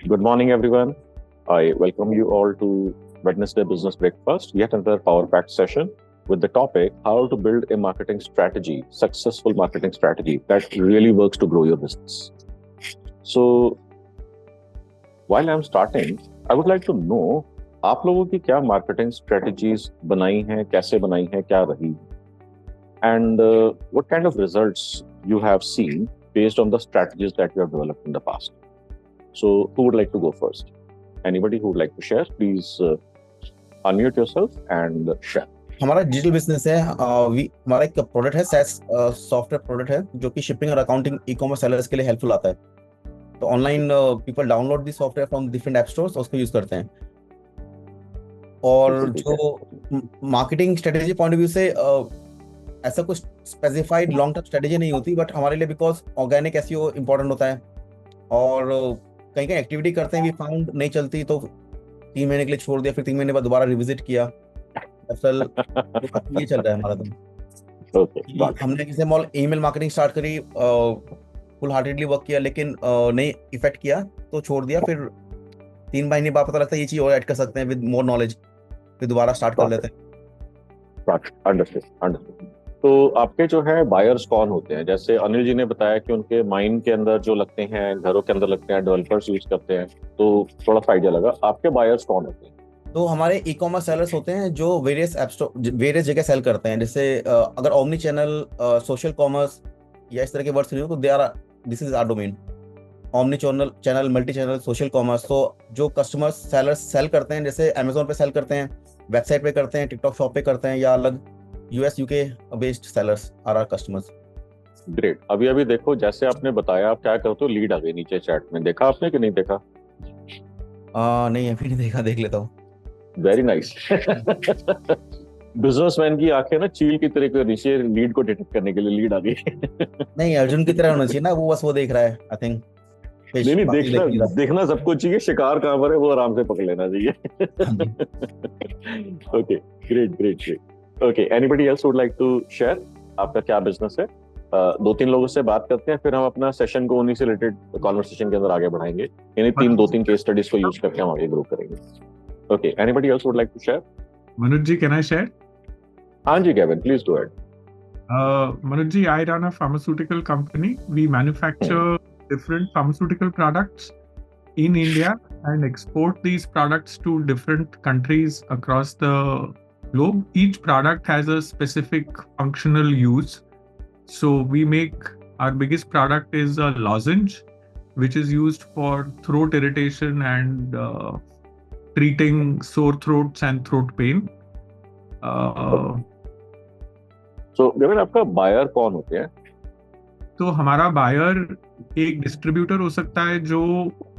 Good morning, everyone. I welcome you all to Wednesday Business Breakfast, yet another Power Pack session with the topic how to build a marketing strategy, successful marketing strategy that really works to grow your business. So, while I'm starting, I would like to know आप लोगों की क्या marketing strategies बनाई हैं, कैसे बनाई हैं, क्या रही, and what kind of results you have seen based on the strategies that you have developed in the past. So, who would like to go first? Anybody who would like to share, please unmute yourself and share. हमारा digital business है। हमारा एक product है, SaaS software product है जो कि shipping और accounting e-commerce sellers के लिए हेल्पफुल आता है। तो online people download the software from different app stores, उसको यूज करते हैं। और जो marketing strategy point of view से ऐसा कुछ स्पेसिफाइड लॉन्ग टर्म स्ट्रेटेजी नहीं होती, बट हमारे लिए बिकॉज ऑर्गेनिक एसईओ इंपॉर्टेंट होता है और कहीं कहीं एक्टिविटी करते हैं, वी फाउंड नहीं चलती तो 3 महीने के लिए छोड़ दिया, फिर 3 महीने बाद दोबारा रिविजिट किया। असल ये चल रहा है हमारा। तो हमने किसी मॉल ईमेल मार्केटिंग स्टार्ट करी, फुल हार्टेडली वर्क किया, लेकिन नहीं इफेक्ट किया तो छोड़ दिया। फिर 3 महीने बाद पता लगता है ये चीज और ऐड कर सकते हैं विद मोर नॉलेज, फिर दोबारा स्टार्ट कर लेते हैं। अंडरस्टूड। तो आपके जो है बायर्स कौन होते हैं? जैसे अनिल जी ने बताया कि उनके माइंड के अंदर जो लगते हैं, घरों के अंदर लगते हैं, डेवलपर्स यूज करते हैं, तो थोड़ा सा आइडिया लगा। आपके बायर्स कौन होते हैं? तो हमारे ई-कॉमर्स सेलर्स होते हैं जो वेरियस ऐप स्टोर, वेरियस जगह सेल करते हैं। जैसे अगर ओमनी चैनल, सोशल कॉमर्स या इस तरह के वर्ड्स नहीं हो तो this is our domain. Omni channel, multi channel, social commerce. तो जो कस्टमर्स सेलर्स सेल करते हैं, जैसे अमेजोन पे सेल करते हैं, वेबसाइट पे करते हैं, टिकटॉक शॉप पे करते हैं, या अलग US UK based sellers are our customers. Great. अभी देखो, जैसे आपने बताया आप क्या करते हो, लीड आ गई नीचे चैट में, देखा आपने कि नहीं देखा? नहीं, अभी नहीं देखा, देख लेता हूँ। Very nice. बिजनेसमैन की आंखें ना चील की तरह नीचे लीड को डिटेक्ट करने के लिए लीड आ गई। नहीं, अर्जुन की तरह होना चाहिए ना, वो बस वो देख रहा है आई थिंक। नहीं, देखना सबको चाहिए, शिकार कहाँ पर है वो आराम से पकड़ लेना चाहिए। Okay, great. Okay, anybody else would like to share आपका क्या बिजनेस है? 2-3 लोगों से बात करते हैं, फिर हम अपना सेशन को उन्हीं से रिलेटेड कॉन्वर्सेशन के अंदर आगे बढ़ाएंगे। यानी 2-3 केस स्टडीज को यूज करके हम आगे ग्रो करेंगे। Okay, anybody else would like to share? Manoj ji, can I share? हाँ जी, Gavin, please go ahead. Manoj ji, I run a pharmaceutical company. We manufacture different pharmaceutical products in India and export these products to different countries across the globe. Each product has a specific functional use. So our biggest product is a lozenge, which is used for throat irritation and treating sore throats and throat pain. So, Gavin, आपका buyer कौन होते हैं? तो हमारा buyer एक distributor हो सकता है जो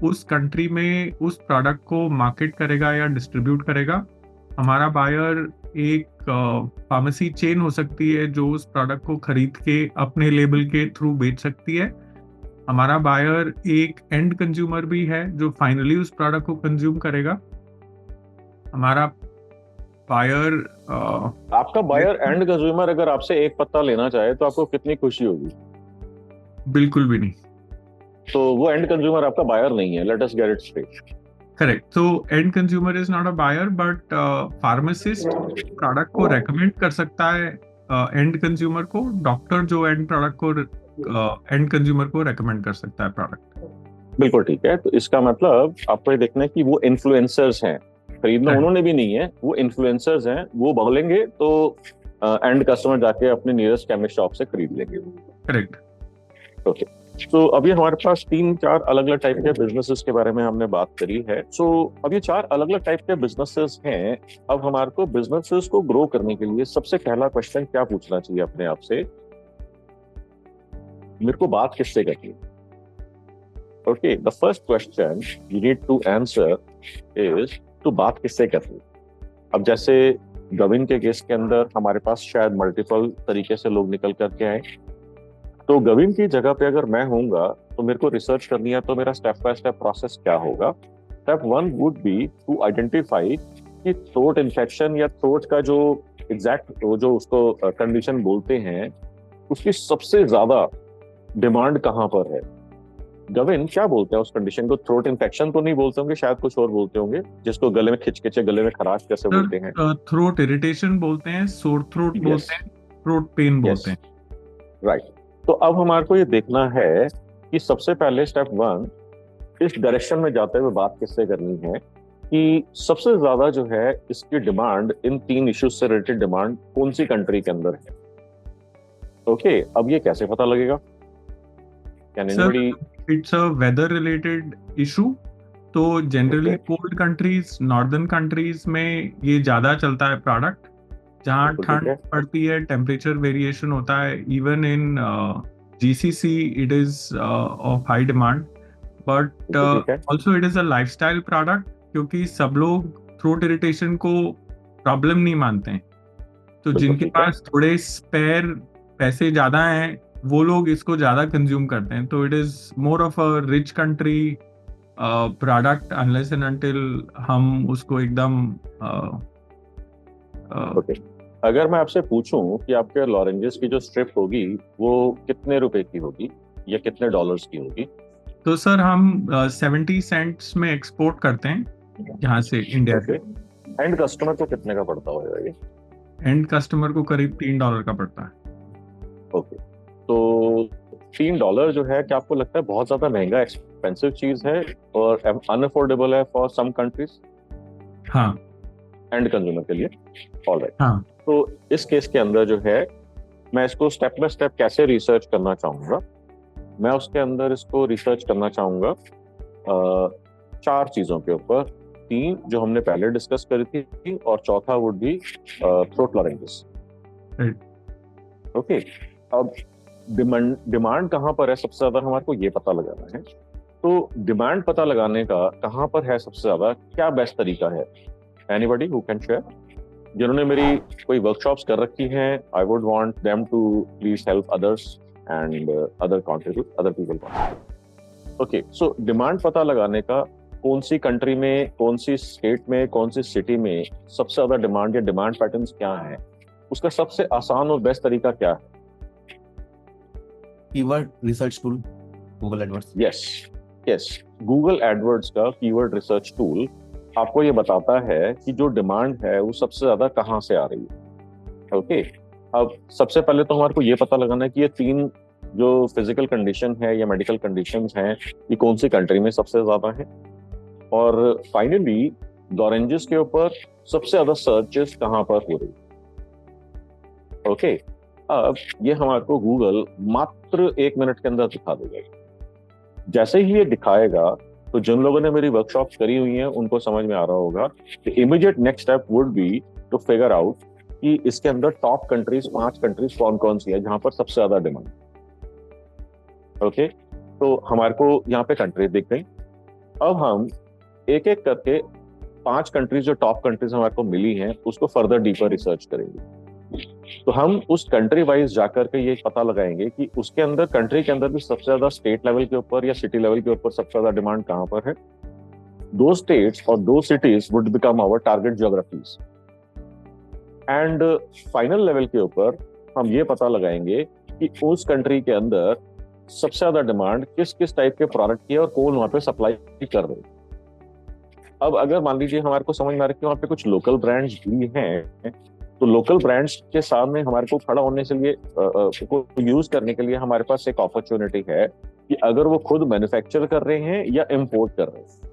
उस कंट्री में उस प्रोडक्ट को मार्केट करेगा या डिस्ट्रीब्यूट करेगा। हमारा बायर एक फार्मेसी चेन हो सकती है जो उस प्रोडक्ट को खरीद के अपने लेबल के थ्रू बेच सकती है। हमारा बायर एक एंड कंज्यूमर भी है जो फाइनली उस प्रोडक्ट को कंज्यूम करेगा। हमारा बायर आपका बायर एंड कंज्यूमर अगर आपसे एक पत्ता लेना चाहे तो आपको कितनी खुशी होगी? बिल्कुल भी नहीं। तो वो एंड कंज्यूमर आपका बायर नहीं है, let us get it straight. Correct. तो and consumer is not a buyer, but pharmacist product को रेकमेंड कर सकता है एंड कंज्यूमर को। डॉक्टर जो एंड प्रोडक्ट को एंड कंज्यूमर को रेकमेंड कर सकता है प्रोडक्ट। बिल्कुल ठीक है। तो इसका मतलब आपको ये देखना है कि वो इन्फ्लुएंसर्स हैं, खरीदना उन्होंने भी नहीं है, वो इन्फ्लुएंसर्स हैं, वो बोलेंगे तो एंड कस्टमर जाके अपने नियरेस्ट केमिस्ट शॉप से खरीद लेंगे। करेक्ट। ओके, तो अभी हमारे पास 3-4 अलग-अलग टाइप के बिजनेसेस के बारे में हमने बात करी है। सो अब ये 4 अलग-अलग टाइप के बिजनेसेस हैं। अब हमारे को बिजनेसेस को ग्रो करने के लिए सबसे पहला क्वेश्चन क्या पूछना चाहिए अपने आप से? मेरे को बात किससे करनी है? Okay, the first question you need to answer is तो बात किससे करनी? अब जैसे गविन के केस के अंदर हमारे पास शायद मल्टीपल तरीके से लोग निकल करके आए, तो गविन की जगह पे अगर मैं होऊंगा तो मेरे को रिसर्च करनी है, तो मेरा स्टेप बाय स्टेप प्रोसेस क्या होगा? Step 1 would be to identify कि थ्रोट इन्फेक्शन या थ्रोट का जो एग्जैक्ट जो उसको कंडीशन बोलते हैं, उसकी सबसे ज्यादा डिमांड कहाँ पर है। गविन क्या बोलते हैं उस कंडीशन को? थ्रोट इन्फेक्शन तो नहीं बोलते होंगे, शायद कुछ और बोलते होंगे, जिसको गले में खिचखिचे, गले में खराश कैसे बोलते हैं? सर थ्रोट इरिटेशन बोलते हैं, सोर थ्रोट यस, बोलते हैं, थ्रोट पेन बोलते यस, हैं। राइट। तो अब हमारे को ये देखना है कि सबसे पहले स्टेप 1 इस डायरेक्शन में जाते हुए बात किससे करनी है कि सबसे ज्यादा जो है इसकी डिमांड, इन 3 इश्यूज से रिलेटेड डिमांड कौन सी कंट्री के अंदर है। ओके, अब ये कैसे पता लगेगा? Can sir anybody? It's a weather related issue, तो generally Okay. Cold countries, northern countries में ये ज्यादा चलता है प्रोडक्ट, जहाँ बिल्कुल ठीक ठंड है। पड़ती है, टेम्परेचर वेरिएशन होता है। Even in GCC it is of high demand, but बिल्कुल ठीक है। Also it is a lifestyle product, क्योंकि सब लोग थ्रोट इरिटेशन को प्रॉब्लम नहीं मानते हैं। तो बिल्कुल जिनके ठीक है। पास थोड़े स्पेयर पैसे ज्यादा हैं, वो लोग इसको ज्यादा कंज्यूम करते हैं। तो it is more of a rich country product, unless and until हम उसको एकदम ओके, अगर मैं आपसे पूछूं कि आपके लॉरेंजेस की जो स्ट्रिप होगी वो कितने रुपए की होगी या कितने डॉलर्स की होगी? तो सर हम 70 सेंट्स में एक्सपोर्ट करते हैं यहाँ से, इंडिया ओके, से। एंड कस्टमर को कितने का पड़ता होगा ये? एंड कस्टमर को करीब $3 का पड़ता है। ओके, तो $3 जो है, क्या आपको लगता है बहुत ज्यादा महंगा, एक्सपेंसिव चीज है और अनअफोर्डेबल है फॉर सम कंट्रीज हाँ एंड कंज्यूमर के लिए? ऑलराइट। हाँ तो इस केस के अंदर जो है, मैं इसको स्टेप बाय स्टेप कैसे रिसर्च करना चाहूंगा, मैं उसके अंदर इसको रिसर्च करना चाहूंगा 4 चीजों के ऊपर। 3 जो हमने पहले डिस्कस करी थी और चौथा वुड बी थ्रोट लॉरेंजेस। ओके, अब डिमांड कहाँ पर है सबसे ज्यादा, हमारे को ये पता लगाना है। तो डिमांड पता लगाने का कहाँ पर है सबसे ज्यादा, क्या बेस्ट तरीका है? Anybody who can share? जिन्होंने मेरी कोई वर्कशॉप्स कर रखी हैं, I would want them to please help others and other contribute, other people. Okay, so demand पता लगाने का कौन सी कंट्री में, कौन सी स्टेट में, कौन सी सिटी में सबसे ज्यादा डिमांड या डिमांड पैटर्न्स क्या है, उसका सबसे आसान और बेस्ट तरीका क्या है? Keyword research tool, Google AdWords. Yes, yes, Google AdWords का कीवर्ड रिसर्च टूल आपको ये बताता है कि जो डिमांड है वो सबसे ज्यादा कहाँ से आ रही है। ओके, अब सबसे पहले तो हमारे को ये पता लगाना है कि ये 3 जो फिजिकल कंडीशन है या मेडिकल कंडीशंस हैं, ये कौन सी कंट्री में सबसे ज्यादा है। और फाइनली लॉरेंजेस के ऊपर सबसे ज्यादा सर्चेस कहाँ पर हो रही है। ओके, अब ये हमारे को गूगल मात्र 1 मिनट के अंदर दिखा देगा। जैसे ही ये दिखाएगा तो जिन लोगों ने मेरी वर्कशॉप्स करी हुई हैं उनको समझ में आ रहा होगा कि immediate next step would be to figure out कि इसके अंदर टॉप कंट्रीज, 5 कंट्रीज कौन कौन सी है जहां पर सबसे ज्यादा डिमांड। ओके, तो हमारे को यहाँ पे कंट्रीज दिख गई। अब हम एक एक करके 5 कंट्रीज जो टॉप कंट्रीज हमारे को मिली हैं उसको फर्दर डीपर रिसर्च करेंगे। तो हम उस कंट्री वाइज जाकर के ये पता लगाएंगे कि उसके अंदर, कंट्री के अंदर भी सबसे ज्यादा स्टेट लेवल के ऊपर या सिटी लेवल के ऊपर सबसे ज्यादा डिमांड कहाँ पर है। दो स्टेट्स और दो cities would become our target geographies. And final level के ऊपर हम ये पता लगाएंगे कि उस कंट्री के अंदर सबसे ज्यादा डिमांड किस किस टाइप के प्रोडक्ट की है और कौन वहां पे सप्लाई कर रहे हैं। अब अगर मान लीजिए हमारे को समझ में आ रहा है कि वहाँ पे कुछ लोकल ब्रांड्स भी हैं, तो लोकल ब्रांड्स के सामने हमारे को खड़ा होने के लिए, को यूज करने के लिए हमारे पास एक अपॉर्चुनिटी है कि अगर वो खुद मैन्युफैक्चर कर रहे हैं या इंपोर्ट कर रहे हैं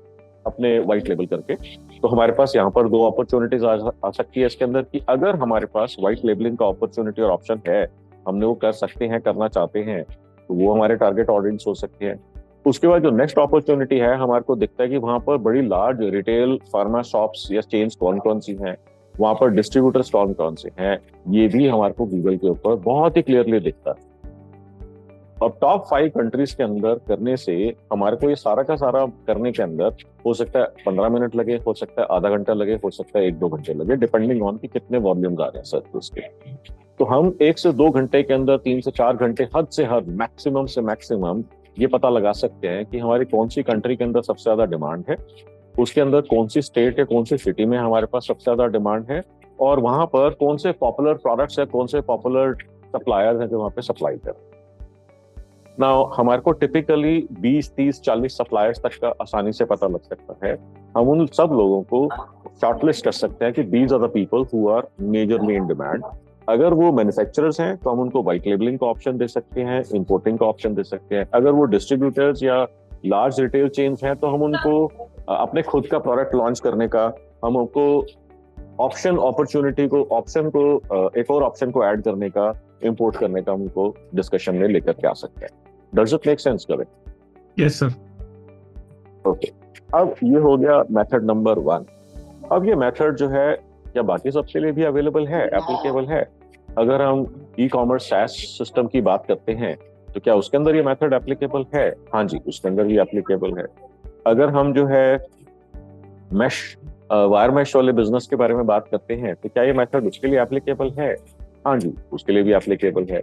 अपने व्हाइट लेबल करके, तो हमारे पास यहाँ पर 2 अपॉर्चुनिटीज आ सकती है इसके अंदर कि अगर हमारे पास व्हाइट लेबलिंग का अपॉर्चुनिटी और ऑप्शन है, हमने वो कर सकते हैं, करना चाहते हैं, तो वो हमारे टारगेट ऑडियंस हो सकते हैं। उसके बाद जो नेक्स्ट अपॉर्चुनिटी है, हमारे को दिखता है कि वहां पर बड़ी लार्ज रिटेल फार्मा शॉप्स या चेन्स कौन कौन सी हैं, वहां पर डिस्ट्रीब्यूटर्स कौन कौन से हैं, ये भी हमारे को गूगल के ऊपर बहुत ही क्लियरली दिखता है। और टॉप 5 कंट्रीज के अंदर करने से हमारे को ये सारा का सारा करने के अंदर हो सकता है 15 मिनट लगे, हो सकता है आधा घंटा लगे, हो सकता है 1-2 घंटे लगे, डिपेंडिंग ऑन कि कितने वॉल्यूम्स आ रहे हैं सर उसके। तो हम 1 से 2 घंटे के अंदर 3 से 4 घंटे हद से हद, मैक्सिमम से मैक्सिमम ये पता लगा सकते हैं कि हमारी कौन सी कंट्री के अंदर सबसे ज्यादा डिमांड है, उसके अंदर कौन सी स्टेट या कौन सी सिटी में हमारे पास सबसे ज्यादा डिमांड है, और वहां पर कौन से पॉपुलर प्रोडक्ट्स या कौन से पॉपुलर सप्लायर्स हैं जो वहां पे सप्लाई कर रहे हैं। ना हमारे को टिपिकली 20, 30, 40 सप्लायर्स तक का आसानी से पता लग सकता है। हम उन सब लोगों को शॉर्टलिस्ट कर सकते हैं कि these are the people who are majorly in demand. अगर वो मैन्युफैक्चरर्स हैं तो हम उनको व्हाइट लेबलिंग का ऑप्शन दे सकते हैं, इंपोर्टिंग का ऑप्शन दे सकते हैं। अगर वो डिस्ट्रीब्यूटर्स या लार्ज रिटेल चेन्स हैं तो हम उनको अपने खुद का प्रोडक्ट लॉन्च करने का, हम उनको ऑप्शन एक और ऑप्शन को ऐड करने का, इंपोर्ट करने का हमको डिस्कशन में लेकर के आ सकते हैं। Does it make sense? करें? Yes sir. ओके, अब ये हो गया मेथड नंबर 1। अब ये मेथड जो है क्या बाकी सबके लिए भी अवेलेबल है, एप्लीकेबल है? अगर हम ई कॉमर्स SaaS सिस्टम की बात करते हैं तो क्या उसके अंदर ये मेथड एप्लीकेबल है? हाँ जी, उसके अंदर भी एप्लीकेबल है। अगर हम जो है वायर मैश वाले बिजनेस के बारे में बात करते हैं तो क्या ये मेथड उसके लिए एप्लीकेबल है? हाँ जी, उसके लिए भी एप्लीकेबल है।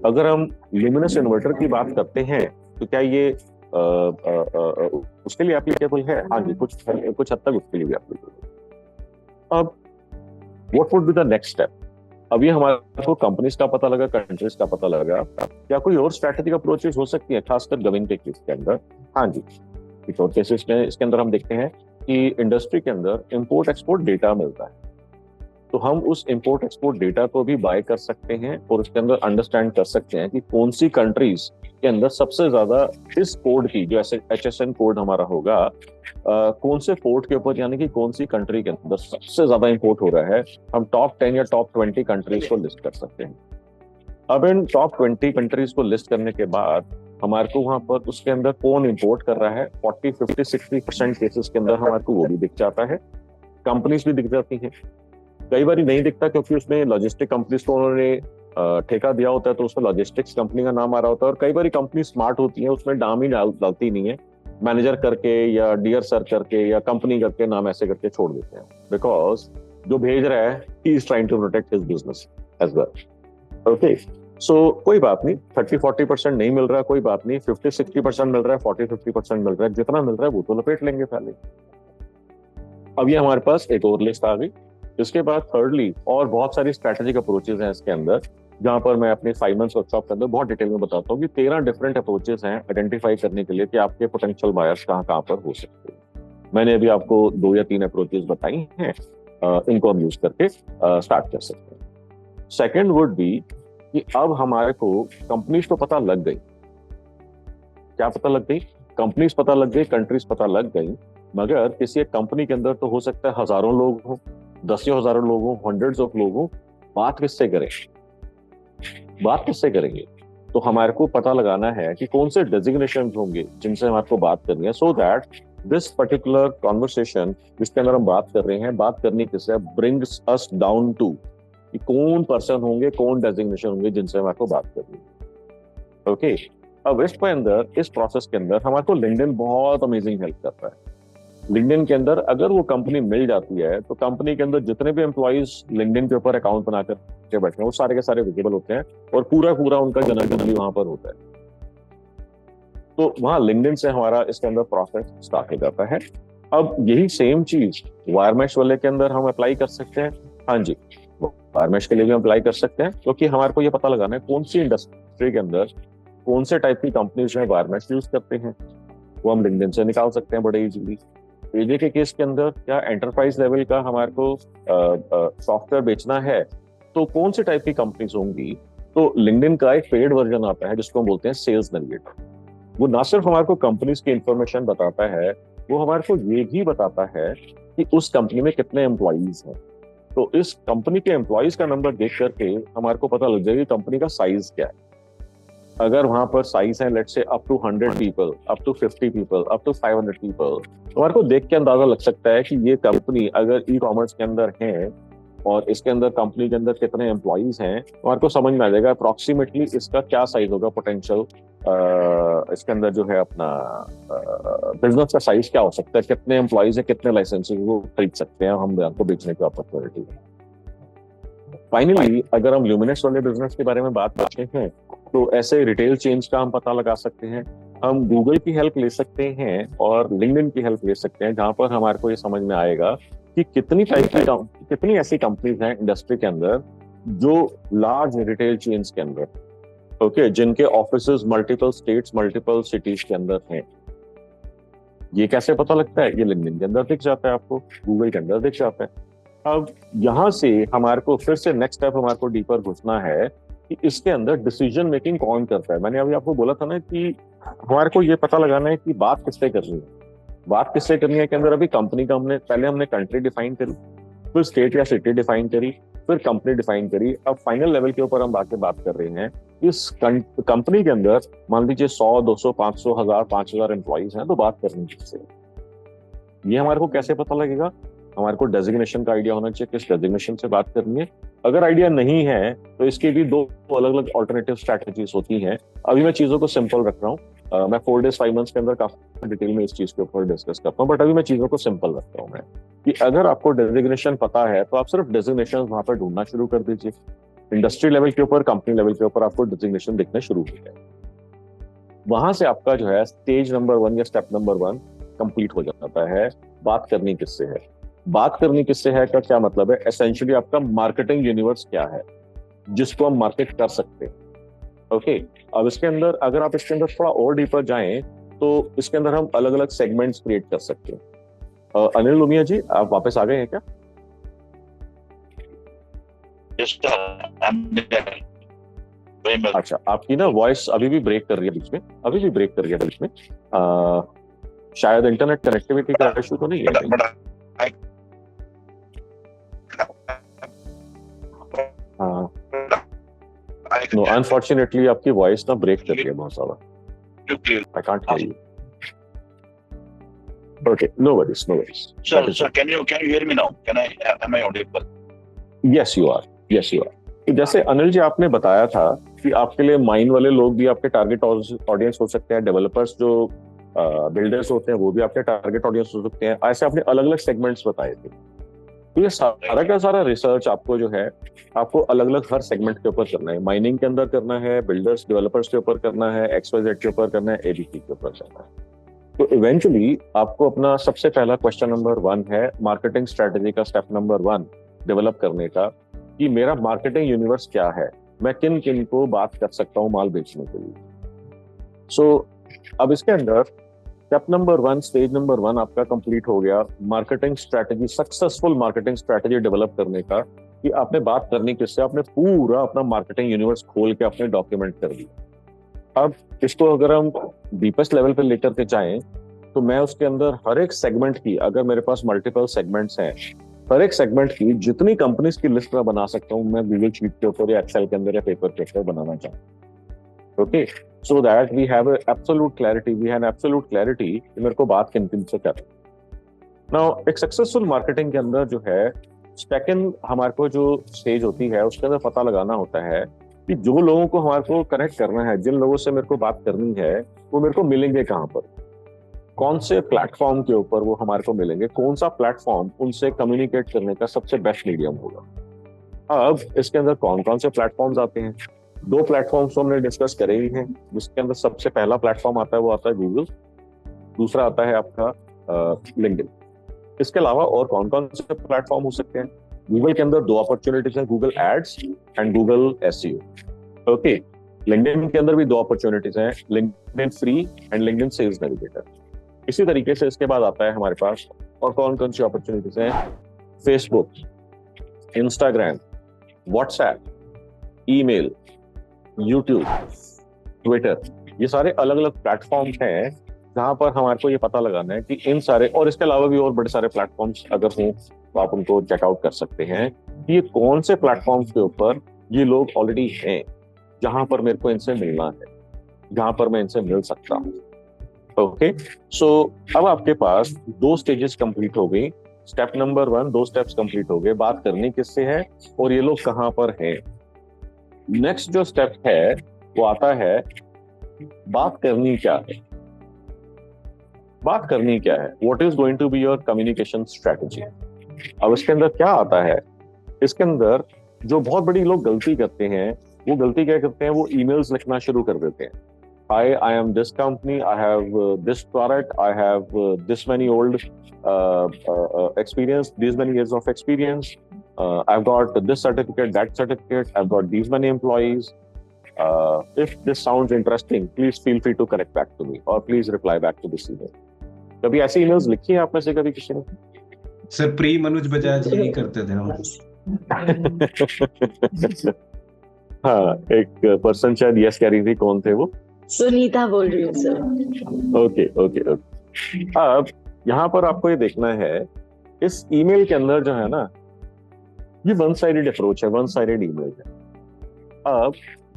अगर हम ल्यूमिनस इन्वर्टर की बात करते हैं तो क्या ये उसके लिए एप्लीकेबल है? हाँ जी, कुछ हद तक उसके लिए भी एप्लीकेबल। अब what would be the next step? अभी हमारे को कंपनीज का पता लगा, कंट्रीज का पता लगा, क्या कोई और स्ट्रैटेजिक अप्रोचेस हो सकती है खासकर गवर्नमेंट के केस के अंदर? हाँ जी, कुछ और केसेस में इसके अंदर हम देखते हैं कि इंडस्ट्री के अंदर इंपोर्ट एक्सपोर्ट डेटा मिलता है, तो हम उस इंपोर्ट एक्सपोर्ट डेटा को भी बाय कर सकते हैं और उसके अंदर अंडरस्टैंड कर सकते हैं कि कौन सी कंट्रीज के अंदर सबसे ज्यादा इस कोड की, जो HSN कोड हमारा होगा, कौन से पोर्ट के ऊपर, यानी कि कौन सी कंट्री के अंदर सबसे ज्यादा इंपोर्ट हो रहा है। हम टॉप 10 या टॉप 20 कंट्रीज को लिस्ट कर सकते हैं। अब इन टॉप 20 कंट्रीज को लिस्ट करने के बाद हमारे को वहां पर उसके अंदर कौन इंपोर्ट कर रहा है, 40, 50, 60% केसेस के अंदर हमारे को वो भी दिख जाता है, कंपनीज भी दिख जाती हैं। कई बार नहीं दिखता क्योंकि उसमें लॉजिस्टिक कंपनीज को उन्होंने ठेका दिया होता है, तो उसमें लॉजिस्टिक्स कंपनी का नाम आ रहा होता है। और कई बार कंपनी स्मार्ट होती है, उसमें नाम ही डालती नहीं है, मैनेजर करके या डियर सर करके या कंपनी करके नाम ऐसे करके छोड़ देते हैं, बिकॉज जो भेज रहा है he is trying to protect his business as well. Okay, so कोई बात नहीं, 30-40% नहीं मिल रहा है, कोई बात नहीं, 50-60% मिल रहा है, 40-50% मिल रहा है, जितना मिल रहा है वो तो लपेट लेंगे पहले। अब ये हमारे पास एक और लिस्ट आ गई। इसके बाद थर्डली और बहुत सारी स्ट्रैटेजिक अप्रोचेस हैं इसके अंदर, जहां पर मैं अपने 5 मंथ्स वर्कशॉप के अंदर बहुत डिटेल में बताता हूँ कि 13 डिफरेंट अप्रोचेस हैं आइडेंटिफाई करने के लिए कि आपके पोटेंशियल बायर्स कहाँ पर हो सकते हैं। मैंने अभी आपको 2 या 3 अप्रोचेस बताई हैं, इनको हम यूज करके स्टार्ट कर सकते हैं। सेकेंड वुड बी कि अब हमारे को कंपनीज तो पता लग गई, क्या पता लग गई? कंपनीज पता लग गई, कंट्रीज पता लग गई, मगर किसी एक कंपनी के अंदर तो हो सकता है हजारों लोग हों, 10 हजारों लोग हों, हंड्रेड्स ऑफ लोग हों। बात किससे करेंगे? तो हमारे को पता लगाना है कि कौन से डेजिग्नेशन होंगे जिनसे हमारे को बात करनी है, so that this particular conversation जिसके अंदर हम बात कर रहे हैं, बात करनी किससे, ब्रिंग्स अस डाउन टू कि कौन पर्सन होंगे, कौन डेजिग्नेशन होंगे जिनसे हमारे को बात करनी है। ओके, अब इसके अंदर, इस प्रोसेस के अंदर हमारे को लिंक्डइन बहुत अमेजिंग हेल्प करता है। लिंक्डइन के अंदर अगर वो कंपनी मिल जाती है तो कंपनी के अंदर जितने भी एम्प्लॉइज लिंक्डइन के ऊपर अकाउंट बनाकर के बैठे हैं वो सारे के सारे विजिबल होते हैं और पूरा उनका जनरल भी वहां पर होता है। तो वहां लिंक्डइन से हमारा इसके अंदर प्रोसेस स्टार्ट हो जाता है। अब यही सेम चीज वायर मैश वाले के अंदर हम अप्लाई कर सकते हैं। हाँ जी, वायर मैश के लिए भी अप्लाई कर सकते हैं, क्योंकि हमारे को ये पता लगाना है कौन सी इंडस्ट्री के अंदर कौन से टाइप की कंपनीज में वायर मैश यूज करते हैं, वो हम लिंक्डइन से निकाल सकते हैं बड़े इजीली। एजे के केस के अंदर क्या एंटरप्राइज लेवल का हमारे को सॉफ्टवेयर बेचना है तो कौन से टाइप की कंपनीज होंगी, तो लिंक्डइन का एक पेड वर्जन आता है जिसको हम बोलते हैं सेल्स नेविगेटर। वो ना सिर्फ हमारे को कंपनीज की इंफॉर्मेशन बताता है, वो हमारे को ये भी बताता है कि उस कंपनी में कितने एम्प्लॉइज हैं। तो इस कंपनी के एम्प्लॉइज का नंबर देख करके हमारे को पता लग जाएगा कंपनी का साइज क्या है। अगर वहां पर साइज है let's say up to 100 people, up to 50 people, up to 500 people, तो हमारे को देख के अंदाजा लग सकता है कि ये कंपनी अगर ई कॉमर्स के अंदर है और इसके अंदर कंपनी के अंदर कितने एम्प्लॉइज हैं, तो हमारे को समझ में आ जाएगा अप्रोक्सीमेटली इसका क्या साइज होगा, पोटेंशियल इसके अंदर जो है अपना बिजनेस का साइज क्या हो सकता है, कितने एम्प्लॉइज है, कितने लाइसेंसेस वो खरीद सकते हैं हम को बेचने की अपॉर्चुनिटी। फाइनली अगर हम ल्यूमिनस वाले बिजनेस के बारे में बात करते हैं तो ऐसे रिटेल चेन्स का हम पता लगा सकते हैं। हम गूगल की हेल्प ले सकते हैं और लिंक्डइन की हेल्प ले सकते हैं, जहां पर हमारे को ये समझ में आएगा कि कितनी ऐसी कंपनीज हैं इंडस्ट्री के अंदर जो लार्ज रिटेल चेन्स के अंदर ओके, जिनके offices multiple states, multiple cities के अंदर हैं। ये कैसे पता लगता है? ये लिंक्डइन के अंदर दिख जाता है आपको, गूगल के अंदर दिख जाता है। अब यहाँ से हमारे को फिर से नेक्स्ट स्टेप हमारे को डीपर घुसना है कि इसके अंदर डिसीजन मेकिंग कौन करता है। मैंने अभी आपको बोला था ना कि हमारे को ये पता लगाना है कि बात किससे करनी है। बात किससे करनी है के अंदर अभी कंपनी का पहले हमने कंट्री डिफाइन करी, फिर स्टेट या सिटी डिफाइन करी, फिर कंपनी डिफाइन करी। अब फाइनल लेवल के ऊपर हम आके बात कर रहे हैं इस कंपनी के अंदर मान लीजिए 100, 200, 500, 1000, 5000 एम्प्लॉइज हैं, तो बात करनी किससे? ये हमारे को कैसे पता लगेगा? हमारे को डेजिग्नेशन का आइडिया होना चाहिए, किस डेजिग्नेशन से बात करनी है। अगर आइडिया नहीं है तो इसकी भी दो अलग अलग ऑल्टरनेटिव स्ट्रैटेजीज होती हैं। अभी मैं चीजों को सिंपल रख रहा हूँ, मैं 4 days 5 months के अंदर काफी डिटेल में इस चीज के ऊपर डिस्कस करता हूँ, बट अभी मैं चीजों को सिंपल रख रहा हूँ मैं कि अगर आपको डेजिग्नेशन पता है तो आप सिर्फ डेजिग्नेशन वहां पर ढूंढना शुरू कर दीजिए। इंडस्ट्री लेवल के ऊपर, कंपनी लेवल के ऊपर आपको डेजिग्नेशन दिखने शुरू हो जाए। वहां से आपका जो है स्टेज नंबर 1 या स्टेप नंबर 1 कंप्लीट हो जाता है। बात करनी किससे है? बात करनी किससे है का क्या मतलब है? एसेंशियली आपका मार्केटिंग यूनिवर्स क्या है जिसको हम मार्केट कर सकते हैं। ओके, अब इसके अंदर अगर आप इसके अंदर थोड़ा और डीपर जाएं तो इसके अंदर हम अलग अलग सेगमेंट्स क्रिएट कर सकते हैं। अनिल लुमिया जी, आप वापस आ गए हैं क्या? अच्छा, आपकी ना वॉइस अभी भी ब्रेक कर रही है बीच में, अभी भी ब्रेक कर रही है बीच में। शायद इंटरनेट कनेक्टिविटी का इशू तो नहीं है? हाँ, नो, अनफॉर्चुनेटली आपकी वॉइस ना ब्रेक कर रही है बहुत ज्यादा। I can't hear you. Okay, no worries, no worries. Sir, can you hear me now? Am I audible? Yes, you are. Yes, you are. तो जैसे अनिल जी आपने बताया था कि आपके लिए माइन वाले लोग भी आपके टारगेट ऑडियंस हो सकते हैं, डेवलपर्स जो बिल्डर्स होते हैं वो भी आपके टारगेट ऑडियंस हो सकते हैं। ऐसे आपने अलग अलग सेगमेंट्स बताए थे। तो ये सारा का सारा रिसर्च आपको जो है आपको अलग अलग हर सेगमेंट के ऊपर करना है। माइनिंग के अंदर करना है, बिल्डर्स डेवलपर्स के ऊपर करना है, XYZ के ऊपर करना है, ABC के ऊपर करना है। तो इवेंचुअली आपको अपना सबसे पहला क्वेश्चन नंबर 1 है मार्केटिंग स्ट्रेटेजी का स्टेप नंबर 1 डेवलप करने का कि मेरा मार्केटिंग यूनिवर्स क्या है, मैं किन किन को बात कर सकता हूँ माल बेचने के लिए। सो अब इसके अंदर स्टेप नंबर 1, स्टेज नंबर 1 आपका कंप्लीट हो गया marketing strategy, successful marketing strategy develop करने का कि आपने बात करनी किससे, आपने पूरा अपना मार्केटिंग यूनिवर्स खोल के आपने डॉक्यूमेंट कर दिया। अब इसको अगर हम डीपेस्ट लेवल पे लेकर के जाएं तो मैं उसके अंदर हर एक सेगमेंट की, अगर मेरे पास मल्टीपल सेगमेंट्स हैं, हर एक सेगमेंट की जितनी कंपनीज की लिस्ट मैं बना सकता हूँ, मैं गूगल शीट के ऊपर या एक्सेल के अंदर या पेपर के ऊपर बनाना चाहूँ। Okay, so that we have absolute clarity, we have absolute clarity कि मेरे को बात किन किन से करनी। नाउ एक सक्सेसफुल मार्केटिंग के अंदर जो है सेकंड हमारे को जो स्टेज होती है उसके अंदर पता लगाना होता है कि जो लोगों को हमारे को कनेक्ट करना है, जिन लोगों से मेरे को बात करनी है, वो मेरे को मिलेंगे कहाँ पर, कौन से प्लेटफॉर्म के ऊपर वो हमारे को मिलेंगे, कौन सा प्लेटफॉर्म उनसे कम्युनिकेट करने का सबसे बेस्ट मीडियम होगा। अब इसके अंदर कौन कौन से प्लेटफॉर्म्स आते हैं? 2 प्लेटफॉर्म्स तो हमने डिस्कस करे ही हैं, जिसके अंदर सबसे पहला प्लेटफॉर्म आता है वो आता है गूगल, दूसरा आता है आपका लिंक्डइन। इसके अलावा और कौन कौन से प्लेटफॉर्म हो सकते हैं? गूगल के अंदर 2 अपॉर्चुनिटीज हैं, Google ads and Google SEO। Okay, LinkedIn के अंदर भी 2 अपॉर्चुनिटीज हैं, LinkedIn free and LinkedIn sales navigator. इसी तरीके से इसके बाद आता है हमारे पास और कौन कौन सी अपॉर्चुनिटीज हैं? Facebook, Instagram, WhatsApp, email, YouTube, Twitter, ये सारे अलग अलग प्लेटफॉर्म्स हैं जहां पर हमारे को ये पता लगाना है कि इन सारे, और इसके अलावा भी और बड़े सारे प्लेटफॉर्म्स अगर हों तो आप उनको चेकआउट कर सकते हैं कि ये कौन से प्लेटफॉर्म्स के ऊपर ये लोग ऑलरेडी हैं जहां पर मेरे को इनसे मिलना है, जहां पर मैं इनसे मिल सकता हूँ। ओके, सो अब आपके पास 2 स्टेजेस कंप्लीट हो गई। स्टेप नंबर 1, 2 स्टेप्स कंप्लीट हो गए, बात करनी किससे है और ये लोग कहां पर हैं। नेक्स्ट जो स्टेप है वो आता है बात करनी क्या है। बात करनी क्या है, what is going to be your communication strategy. अब इसके अंदर क्या आता है, इसके अंदर जो बहुत बड़ी लोग गलती करते हैं वो गलती क्या करते हैं, वो ईमेल्स लिखना शुरू कर देते हैं। I am this company, I have this product, I have this many old experience, these many years of experience, I've got this certificate, that certificate, I've got these many employees, if this sounds interesting, please feel free to connect back to me or please reply back to this email. कभी ऐसी emails लिखी है आप में से कभी किसी ने? सर प्री मनोज बजाज जी करते थे हम। हाँ, एक पर्सन शायद यस कह रही थी, कौन थे वो? सुनीता बोल रही हूँ सर। Okay okay okay. अब यहाँ पर आपको ये देखना है, इस ईमेल के अंदर जो है ना, ये वन साइडेड अप्रोच है, वन साइडेड ईमेल है। अब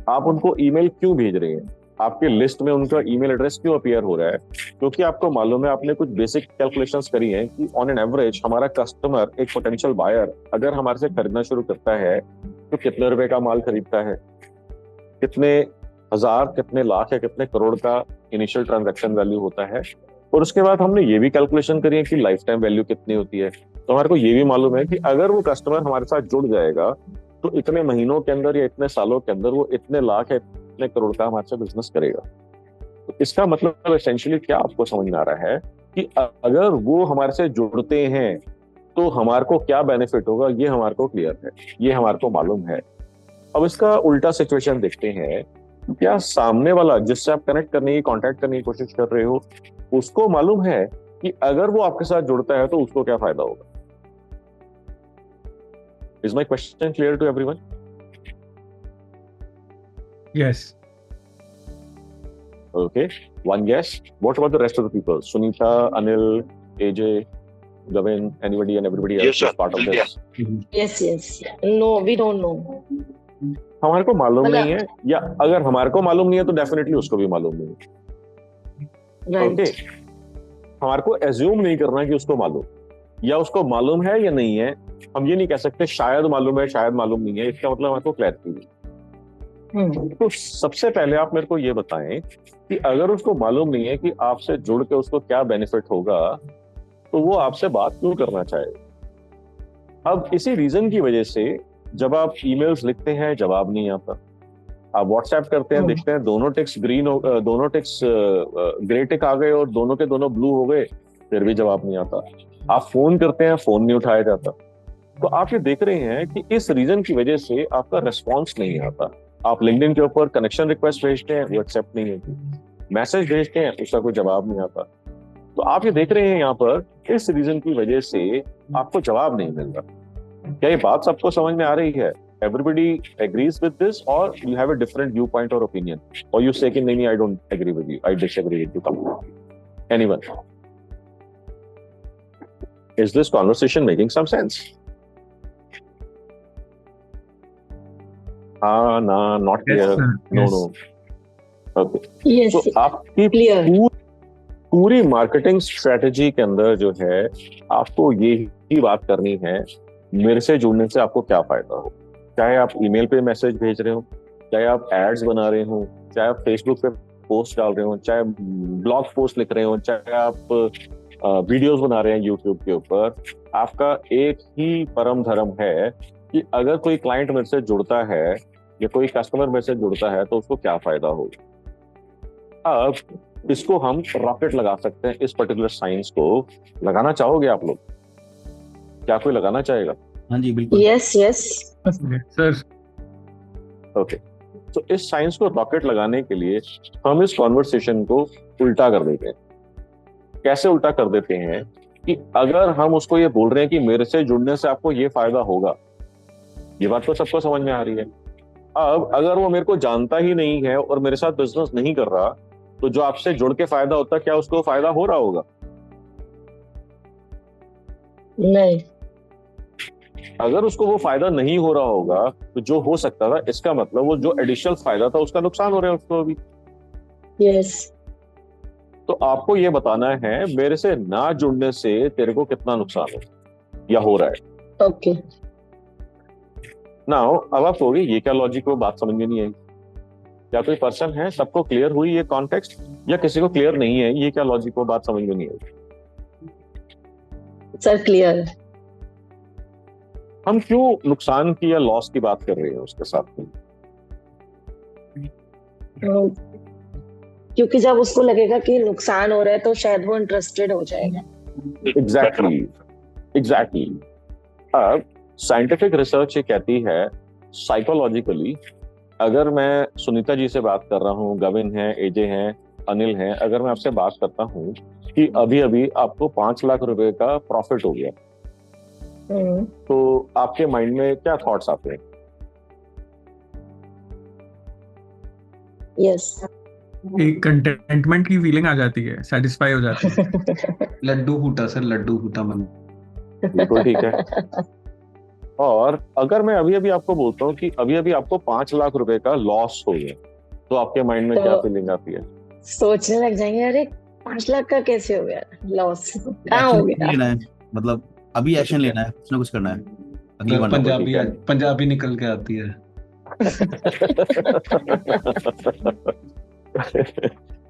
आप उनको ईमेल क्यों भेज रहे हैं? आपके लिस्ट में उनका ईमेल एड्रेस क्यों अपीयर हो रहा है? क्योंकि आपको मालूम है, आपने कुछ बेसिक कैलकुलेशंस करी हैं कि ऑन एन एवरेज हमारा कस्टमर, एक पोटेंशियल बायर, अगर हमारे से खरीदना शुरू करता है तो कितने रुपए का माल खरीदता है, कितने हजार, कितने लाख या कितने करोड़ का इनिशियल ट्रांजैक्शन वैल्यू होता है। और उसके बाद हमने ये भी कैलकुलेशन करी है कि लाइफ टाइम वैल्यू कितनी होती है। तो हमारे को ये भी मालूम है कि अगर वो कस्टमर हमारे साथ जुड़ जाएगा तो इतने महीनों के अंदर या इतने सालों के अंदर वो इतने लाख या इतने करोड़ का हमारे से बिजनेस करेगा। तो इसका मतलब एसेंशियली क्या आपको समझ में आ रहा है कि अगर वो हमारे से जुड़ते हैं तो हमारे को क्या बेनिफिट होगा, ये हमारे को क्लियर है, ये हमारे को मालूम है। अब इसका उल्टा सिचुएशन देखते हैं, क्या सामने वाला जिससे आप कनेक्ट करने की, कांटेक्ट करने की कोशिश कर रहे हो, उसको मालूम है कि अगर वो आपके साथ जुड़ता है तो उसको क्या फायदा होगा? Is my question clear to everyone? Yes. Okay. One guess. What about the rest of the people? Sunita, Anil, AJ, Gavin, anybody and everybody else Yes, sir. is part of this? Yes, yes. No, we don't know. हमारे को मालूम नहीं है, या अगर हमारे को मालूम नहीं है तो डेफिनेटली उसको भी मालूम नहीं है। Right. Okay. हमारे को एज्यूम नहीं करना कि उसको मालूम, या उसको मालूम है या नहीं है। हम ये नहीं कह सकते शायद मालूम है, शायद मालूम नहीं है। इसका मतलब हमारे को क्लैरिटी है। तो सबसे पहले आप मेरे को ये बताएं कि अगर उसको मालूम नहीं है कि आपसे जुड़ के उसको क्या बेनिफिट होगा, तो वो आपसे बात क्यों करना चाहेगा? अब इसी रीजन की वजह से जब आप ईमेल्स लिखते हैं जवाब नहीं आता, आप व्हाट्सएप करते हैं, देखते हैं दोनों टेक्स्ट ग्रीन हो, दोनों टेक्स्ट ग्रे टिक आ गए और दोनों के दोनों ब्लू हो गए, फिर भी जवाब नहीं आता। आप फोन करते हैं, फोन नहीं उठाया जाता। तो आप ये देख रहे हैं कि इस रीजन की वजह से आपका रिस्पॉन्स नहीं आता। आप लिंक्डइन के ऊपर कनेक्शन रिक्वेस्ट भेजते हैं, वो एक्सेप्ट नहीं होती, मैसेज भेजते हैं, उसका कोई जवाब नहीं आता। तो आप ये देख रहे हैं यहाँ पर इस रीजन की वजह से आपको जवाब नहीं मिल रहा। क्या ये बात सबको समझ में आ रही है? Everybody agrees with this, or you have a different viewpoint or opinion, or you say कि नहीं, I don't agree with you, I disagree with you completely. Anyone? Is this conversation making some sense? No, not clear. Yes, sir. No, Yes. no. Okay. Yes. So आपकी Clear. पूरी marketing strategy के अंदर जो है, आपको यही बात करनी है, मेरे से जुड़ने से आपको क्या फायदा हो। चाहे आप ईमेल पे मैसेज भेज रहे हो, चाहे आप एड्स बना रहे हो, चाहे आप फेसबुक पे पोस्ट डाल रहे हो, चाहे ब्लॉग पोस्ट लिख रहे हो, चाहे आप वीडियोस बना रहे हैं यूट्यूब के ऊपर, आपका एक ही परम धर्म है कि अगर कोई क्लाइंट मेरे से जुड़ता है या कोई कस्टमर मेरे से जुड़ता है तो उसको क्या फायदा होगा। अब इसको हम रॉकेट लगा सकते हैं, इस पर्टिकुलर साइंस को लगाना चाहोगे आप लोग? क्या कोई लगाना चाहेगा? हाँ जी बिल्कुल। Yes, yes. Sir. ओके। तो इस साइंस को रॉकेट लगाने के लिए हम इस कॉन्वर्सेशन को उल्टा कर देते हैं। कैसे उल्टा कर देते हैं कि अगर हम उसको ये बोल रहे हैं कि मेरे से जुड़ने से आपको ये फायदा होगा, ये बात तो सबको समझ में आ रही है। अब अगर वो मेरे को जानता ही नहीं है और मेरे साथ बिजनेस नहीं कर रहा, तो जो आपसे जुड़ के फायदा होता, क्या उसको फायदा हो रहा होगा? नहीं। अगर उसको वो फायदा नहीं हो रहा होगा तो जो हो सकता था, इसका मतलब वो जो एडिशनल फायदा था उसका नुकसान हो रहा है उसको अभी। Yes. तो आपको ये बताना है मेरे से ना जुड़ने से तेरे को कितना नुकसान हो या हो रहा है। Okay. नाउ अब आप कहोगे ये क्या लॉजिक, वो बात समझ में नहीं आई। क्या कोई पर्सन है, सबको क्लियर हुई ये कॉन्टेक्स्ट, या किसी को क्लियर नहीं है ये क्या लॉजिक, वो बात समझ में नहीं आई? Sir, clear. हम क्यों नुकसान की या लॉस की बात कर रहे हैं उसके साथ में? क्योंकि जब उसको लगेगा कि नुकसान हो रहा है तो शायद वो इंटरेस्टेड हो जाएगा। एग्जैक्टली। अब साइंटिफिक रिसर्च ये कहती है साइकोलॉजिकली अगर मैं सुनीता जी से बात कर रहा हूँ, गविन है, एजे हैं, अनिल हैं, अगर मैं आपसे बात करता हूँ कि अभी अभी आपको 5 लाख रुपए का प्रॉफिट हो गया, तो आपके माइंड में क्या थॉट्स आते हैं? यस। एक कंटेंटमेंट की फीलिंग आ जाती है, सेटिस्फाई हो जाती है। लड्डू फूटा सर, लड्डू फूटा मन। बिल्कुल ठीक है। और अगर मैं अभी अभी आपको बोलता हूँ कि अभी अभी आपको 5 लाख रुपए का लॉस हो गया, तो आपके माइंड में तो क्या फीलिंग आती है? सोचने लग जाएंगे, अरे 5 लाख का कैसे हो गया लॉस, कहाँ हो एक्शन गया। लेना है, मतलब अभी एक्शन लेना है, कुछ ना कुछ करना है अगली बार। पंजाबी ठीक है। पंजाबी निकल के आती है।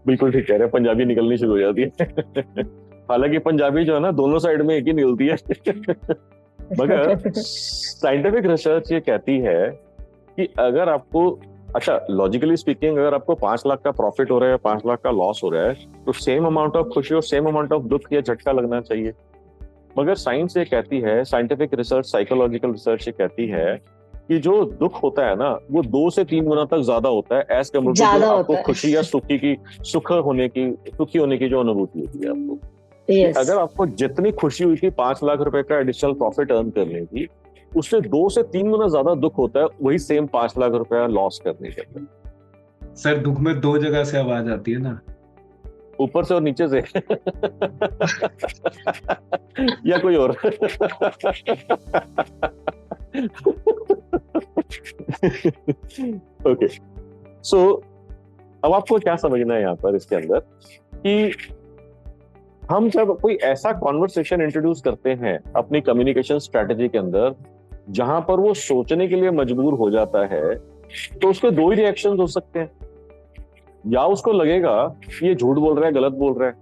बिल्कुल ठीक कह रहे हैं, पंजाबी निकलनी शुरू हो जाती है। हालांकि पंजाबी जो है ना, दोनों साइड में एक ही निकलती है। मगर साइंटिफिक रिसर्च ये कहती है कि अगर आपको, अच्छा लॉजिकली स्पीकिंग, अगर आपको 5 लाख का प्रॉफिट हो रहा है, 5 लाख का लॉस हो रहा है, तो सेम अमाउंट ऑफ खुशी और सेम अमाउंट ऑफ दुख या झटका लगना चाहिए। मगर साइंस ये कहती है, साइंटिफिक रिसर्च, साइकोलॉजिकल रिसर्च ये कहती है कि जो दुख होता है ना, वो 2 से 3 गुना तक ज्यादा होता है एज कम्पेयर टू ज्यादा आपको होता है। खुशी या सुखी होने की जो अनुभूति होती है आपको। यस। अगर आपको जितनी खुशी हुई थी 5 लाख रुपए का एडिशनल प्रॉफिट अर्न करने की, उससे 2 से 3 गुना ज्यादा दुख होता है वही सेम 5 लाख रुपया लॉस करने के। सर दुख में 2 जगह से आवाज आती है ना, ऊपर से और नीचे से। या कोई और। ओके, सो अब आपको क्या समझना है यहाँ पर इसके अंदर कि हम जब कोई ऐसा कॉन्वर्सेशन इंट्रोड्यूस करते हैं अपनी कम्युनिकेशन स्ट्रेटेजी के अंदर जहां पर वो सोचने के लिए मजबूर हो जाता है, तो उसके 2 ही रिएक्शंस हो सकते हैं। या उसको लगेगा ये झूठ बोल रहा है, गलत बोल रहा है,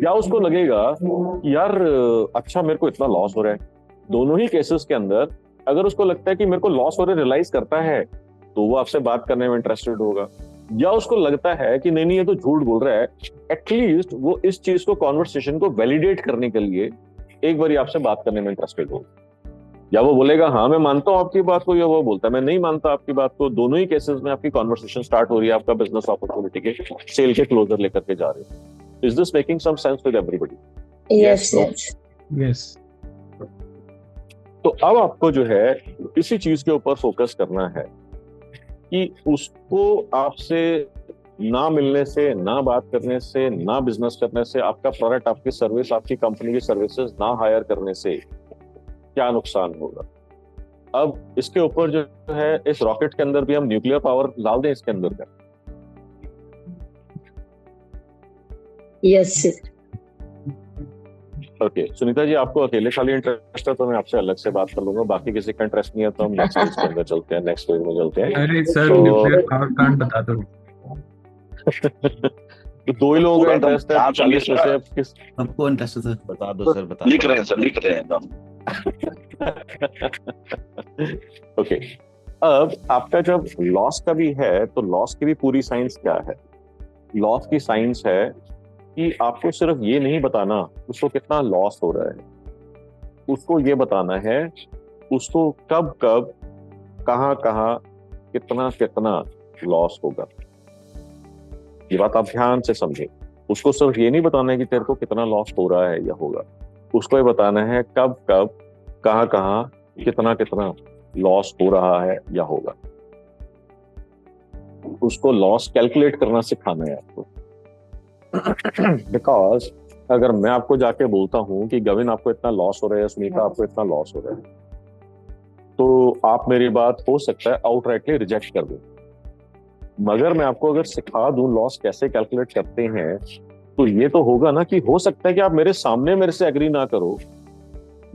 या उसको लगेगा यार अच्छा मेरे को इतना लॉस हो रहा है। दोनों ही केसेस के अंदर अगर उसको लगता है कि मेरे को लॉस हो रहा है, रियलाइज करता है, तो वो आपसे बात करने में इंटरेस्टेड होगा। या उसको लगता है कि नहीं नहीं ये तो झूठ बोल रहा है, एटलीस्ट वो इस चीज को, कॉन्वर्सेशन को वैलिडेट करने के लिए एक बार आपसे बात करने में इंटरेस्टेड होगा। या वो बोलेगा हाँ मैं मानता हूँ आपकी बात को, या वो बोलता है मैं नहीं मानता आपकी बात को। दोनों ही केसेस में आपकी कॉन्वर्सेशन स्टार्ट हो रही है, आपका बिजनेस अपॉर्चुनिटी के सेल के क्लोजर लेकर के जा रहे हो। Is this making some sense with everybody? Yes yes yes. तो अब आपको जो है इसी चीज के ऊपर फोकस करना है कि उसको आपसे ना मिलने से, ना बात करने से, ना बिजनेस करने से, आपका प्रोडक्ट, आपकी सर्विस, आपकी कंपनी की सर्विसेज ना हायर करने से क्या नुकसान होगा। अब इसके ऊपर जो है, इस रॉकेट के अंदर भी हम न्यूक्लियर पावर डाल दें इसके अंदर का? यस। ओके, सुनीता जी आपको अकेले खाली इंटरेस्ट है तो मैं आपसे अलग से बात कर लूंगा, बाकी किसी का इंटरेस्ट नहीं है तो हम नेक्स्ट पेज के अंदर चलते हैं, नेक्स्ट पेज में चलते हैं। अरे सर तो- न्यूक्लियर पावर प्लांट बता दो। तो 2 ही लोगों का इंटरेस्ट है, हाँ, 40 में से अब किस? सबको इंटरेस्ट है सर। बता दो सर, बता लिख दो। रहे हैं सर, लिख रहे हैं एकदम। ओके, अब आपका जब लॉस का भी है तो लॉस की भी पूरी साइंस क्या है? लॉस की साइंस है कि आपको सिर्फ ये नहीं बताना उसको कितना लॉस हो रहा है, उसको ये बताना है उसको कब कब, कहाँ कहाँ, कितना कितना लॉस होगा। ये बात आप ध्यान से समझें। उसको सिर्फ ये नहीं बताना है कि तेरे को कितना लॉस हो रहा है या होगा, उसको ये बताना है कब कब, कहाँ कहाँ, कितना कितना लॉस हो रहा है या होगा। उसको लॉस कैलकुलेट करना सिखाना है आपको। बिकॉज अगर मैं आपको जाके बोलता हूं कि गविन आपको इतना लॉस हो रहा है, सुनीता आपको इतना लॉस हो रहा है, तो आप मेरी बात हो सकता है आउटराइटली रिजेक्ट कर दो। मगर मैं आपको अगर सिखा दूं लॉस कैसे कैलकुलेट करते हैं, तो ये तो होगा ना कि हो सकता है कि आप मेरे सामने मेरे से एग्री ना करो,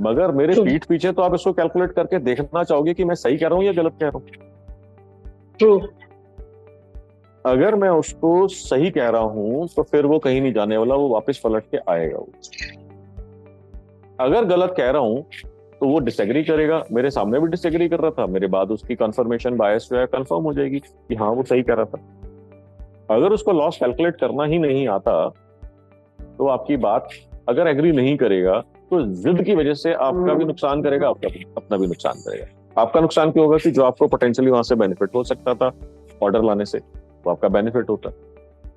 मगर मेरे पीठ पीछे तो आप इसको कैलकुलेट करके देखना चाहोगे कि मैं सही कह रहा हूं या गलत कह रहा हूं। ट्रू। अगर मैं उसको सही कह रहा हूं तो फिर वो कहीं नहीं जाने वाला, वो वापस पलट के आएगा। वो अगर गलत कह रहा हूं तो वो डिसएग्री करेगा। मेरे सामने भी डिसएग्री कर रहा था, मेरे बाद उसकी कंफर्मेशन बायस जो है कंफर्म हो जाएगी कि हाँ वो सही कह रहा था। अगर उसको लॉस कैलकुलेट करना ही नहीं आता तो आपकी बात अगर एग्री नहीं करेगा तो जिद की वजह से आपका भी नुकसान करेगा, आपका अपना भी नुकसान करेगा। आपका नुकसान क्यों होगा कि जो आपको पोटेंशियली वहां से बेनिफिट हो सकता था ऑर्डर लाने से, वो आपका बेनिफिट होता,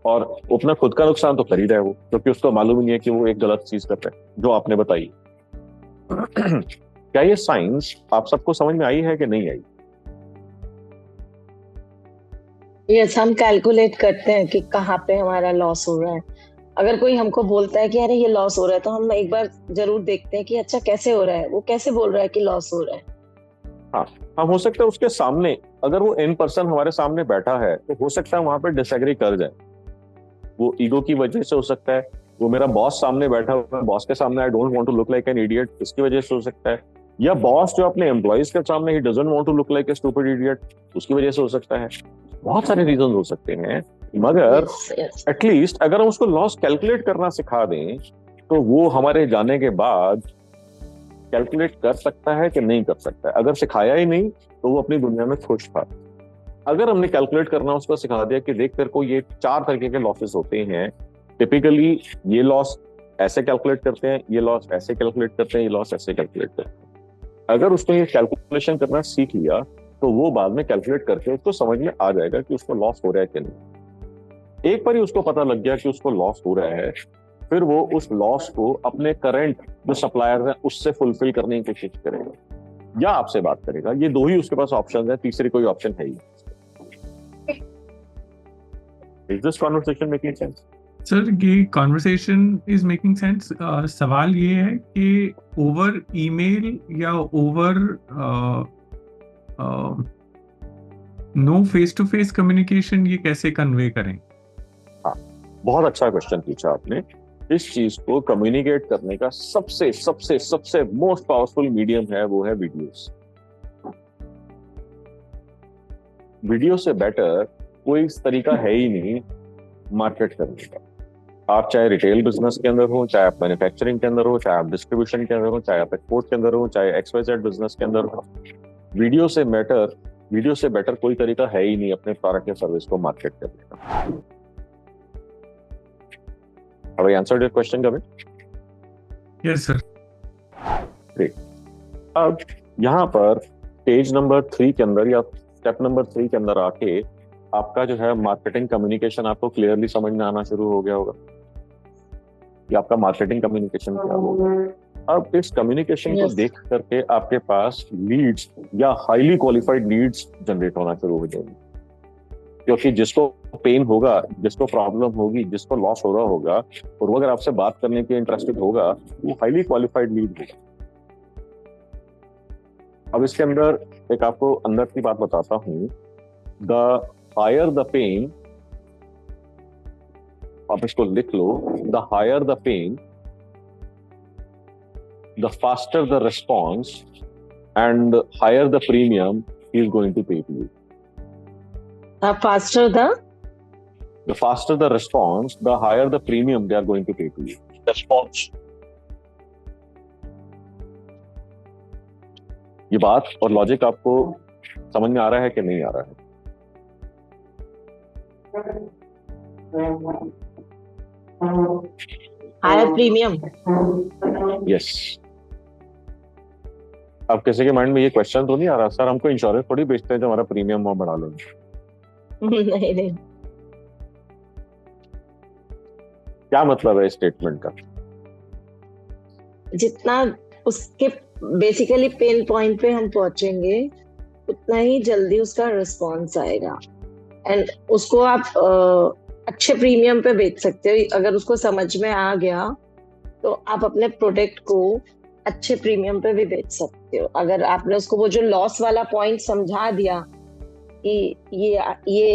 और अपना खुद का नुकसान तो कर ही रहा है वो, क्योंकि उसको मालूम ही नहीं है कि वो एक गलत चीज कर रहा है जो आपने बताई। क्या ये साइंस आप सबको समझ में आई है कि नहीं आई? यस, हम कैलकुलेट करते हैं कि कहाँ पे हमारा लॉस हो रहा है। अगर कोई हमको बोलता है कि अरे ये लॉस हो रहा है, तो हम एक बार जरूर देखते हैं कि अच्छा कैसे हो रहा है, वो कैसे बोल रहा है कि लॉस हो रहा है। हाँ, हम हो सकता है उसके सामने, अगर वो इन पर्सन हमारे सामने बैठा है तो हो सकता है वहां पे डिसएग्री कर जाए, वो ईगो की वजह से हो सकता है, वो मेरा बॉस सामने बैठा हुआ है, बॉस के सामने I don't want to look like an idiot, इसकी वजह से हो सकता है, या बॉस जो अपने एम्प्लॉइज के सामने ही doesn't want to look like a stupid idiot, उसकी वजह से हो सकता है। बहुत सारे रीजन हो सकते हैं, मगर Yes. एटलीस्ट अगर हम उसको लॉस कैलकुलेट करना सिखा दें तो वो हमारे जाने के बाद कैलकुलेट कर सकता है कि नहीं कर सकता है। अगर सिखाया ही नहीं तो वो अपनी दुनिया में खुश था। अगर हमने कैलकुलेट करना उसको सिखा दिया कि देख तेरे को ये 4 तरीके के लॉसेस होते हैं, टिपिकली ये लॉस ऐसे कैलकुलेट करते हैं, ये लॉस ऐसे कैलकुलेट करते हैं, ये लॉस ऐसे कैलकुलेट करते हैं। अगर उसको ये कैलकुलेशन करना सीख लिया तो वो बाद में कैलकुलेट करके उसको समझ में आ जाएगा कि उसको लॉस हो रहा है कि नहीं। एक बार ही उसको पता लग गया कि उसको लॉस हो रहा है, फिर वो उस लॉस को अपने करंट जो सप्लायर है उससे फुलफिल करने की कोशिश करेगा या आपसे बात करेगा। ये 2 ही उसके पास ऑप्शन है, तीसरी कोई ऑप्शन है ही। Is this conversation making sense? Sir ये कॉन्वर्सेशन इज मेकिंग सेंस। सवाल ये है कि ओवर ईमेल या over no face to face communication ये कैसे कन्वे करें? हाँ, बहुत अच्छा क्वेश्चन पूछा आपने। इस चीज को कम्युनिकेट करने का सबसे सबसे सबसे मोस्ट पावरफुल मीडियम है, वो है वीडियोस। वीडियो से बेटर कोई तरीका है ही नहीं मार्केट करने का। आप चाहे रिटेल बिजनेस के अंदर हो, चाहे आप मैन्युफैक्चरिंग के अंदर हो, चाहे आप डिस्ट्रीब्यूशन के अंदर हो, चाहे आप एक्सपोर्ट के अंदर हो, चाहे XYZ बिजनेस के अंदर हो, वीडियो से बेटर कोई तरीका है ही नहीं अपने प्रोडक्ट या सर्विस को मार्केट करने का। Have I answered your question, Gavin? Yes sir. Great. अब यहाँ पर स्टेज नंबर 3 के अंदर या स्टेप नंबर 3 के अंदर आके आपका जो है मार्केटिंग कम्युनिकेशन आपको क्लियरली समझ में आना शुरू हो गया होगा कि आपका मार्केटिंग कम्युनिकेशन क्या होगा। अब इस कम्युनिकेशन को Yes. देख करके आपके पास लीड्स या हाईली क्वालिफाइड लीड्स जनरेट होना शुरू हो जाएंगे, क्योंकि जिसको पेन होगा, जिसको प्रॉब्लम होगी, जिसको लॉस हो रहा होगा और वो अगर आपसे बात करने के इंटरेस्टेड होगा, वो हाईली क्वालिफाइड लीड होगा। अब इसके अंदर एक आपको अंदर की बात बताता हूँ। द हायर द पेन, आप इसको लिख लो, the higher the pain the faster the response and higher the premium he is going to pay to you. Faster The faster the response, the higher the premium they are going to pay to you. Response. ये बात और logic आपको समझ में आ रहा है कि नहीं आ रहा है? higher premium. Yes. अब किसी के माइंड में ये क्वेश्चन तो नहीं आ रहा, सर हमको इंश्योरेंस थोड़ी बेचते हैं जो हमारा प्रीमियम वो बढ़ा लेंगे। नहीं, क्या मतलब है स्टेटमेंट का? जितना उसके बेसिकली पेन पॉइंट पे हम पहुंचेंगे उतना ही जल्दी उसका रिस्पॉन्स आएगा, एंड उसको आप अच्छे प्रीमियम पे बेच सकते हो। अगर उसको समझ में आ गया तो आप अपने प्रोडक्ट को अच्छे प्रीमियम पे भी बेच सकते हो। अगर आपने उसको वो जो लॉस वाला पॉइंट समझा दिया कि ये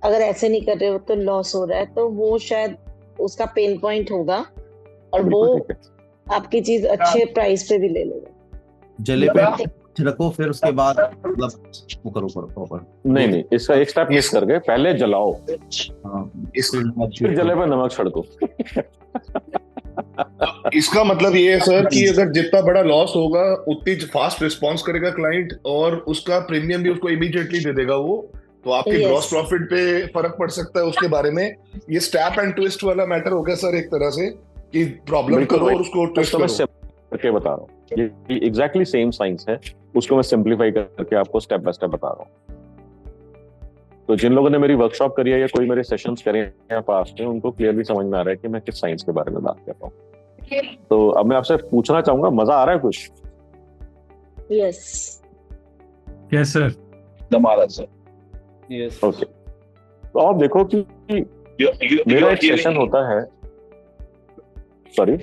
अगर ऐसे नहीं कर रहे हो तो लॉस हो रहा है, तो वो शायद उसका पेन पॉइंट होगा और वो आपकी चीज अच्छे प्राइस पे भी ले लेगा। जले पे रखो, फिर उसके बाद मतलब वो करो प्रॉपर। नहीं, इसका एक स्टेप मिस कर गए। पहले जलाओ, फिर जले पे नमक छिड़को। इसका मतलब ये है सर कि अगर जितना बड़ा लॉस होगा उतनी फास्ट रिस्पॉन्स करेगा क्लाइंट और उसका प्रीमियम भी उसको इमीडिएटली दे देगा वो, तो आपके Yes. ग्रॉस प्रॉफिट पे फर्क पड़ सकता है उसके बारे में। ये स्टैप एंड ट्विस्ट वाला मैटर हो गया सर एक तरह से, कि प्रॉब्लम बिल्कुल करो right. और उसको ट्विस्ट तो मैं करो। सिंपल करके बता रहा हूँ। ये एग्जैक्टली सेम साइंस है, उसको मैं सिंप्लीफाई करके आपको स्टेप बाय स्टेप बता रहा हूँ। तो जिन लोगों ने मेरी वर्कशॉप करी है या कोई मेरे सेशंस करे हैं पास्ट में, उनको क्लियरली समझ में आ रहा है कि मैं किस साइंस के बारे में बात कर रहा हूँ। तो अब मैं आपसे पूछना चाहूंगा, मजा आ रहा है कुछ? Yes yes sir. Damara, sir. Yes okay, तो आप देखो कि मेरा You're एक सेशन hearing me? होता है, sorry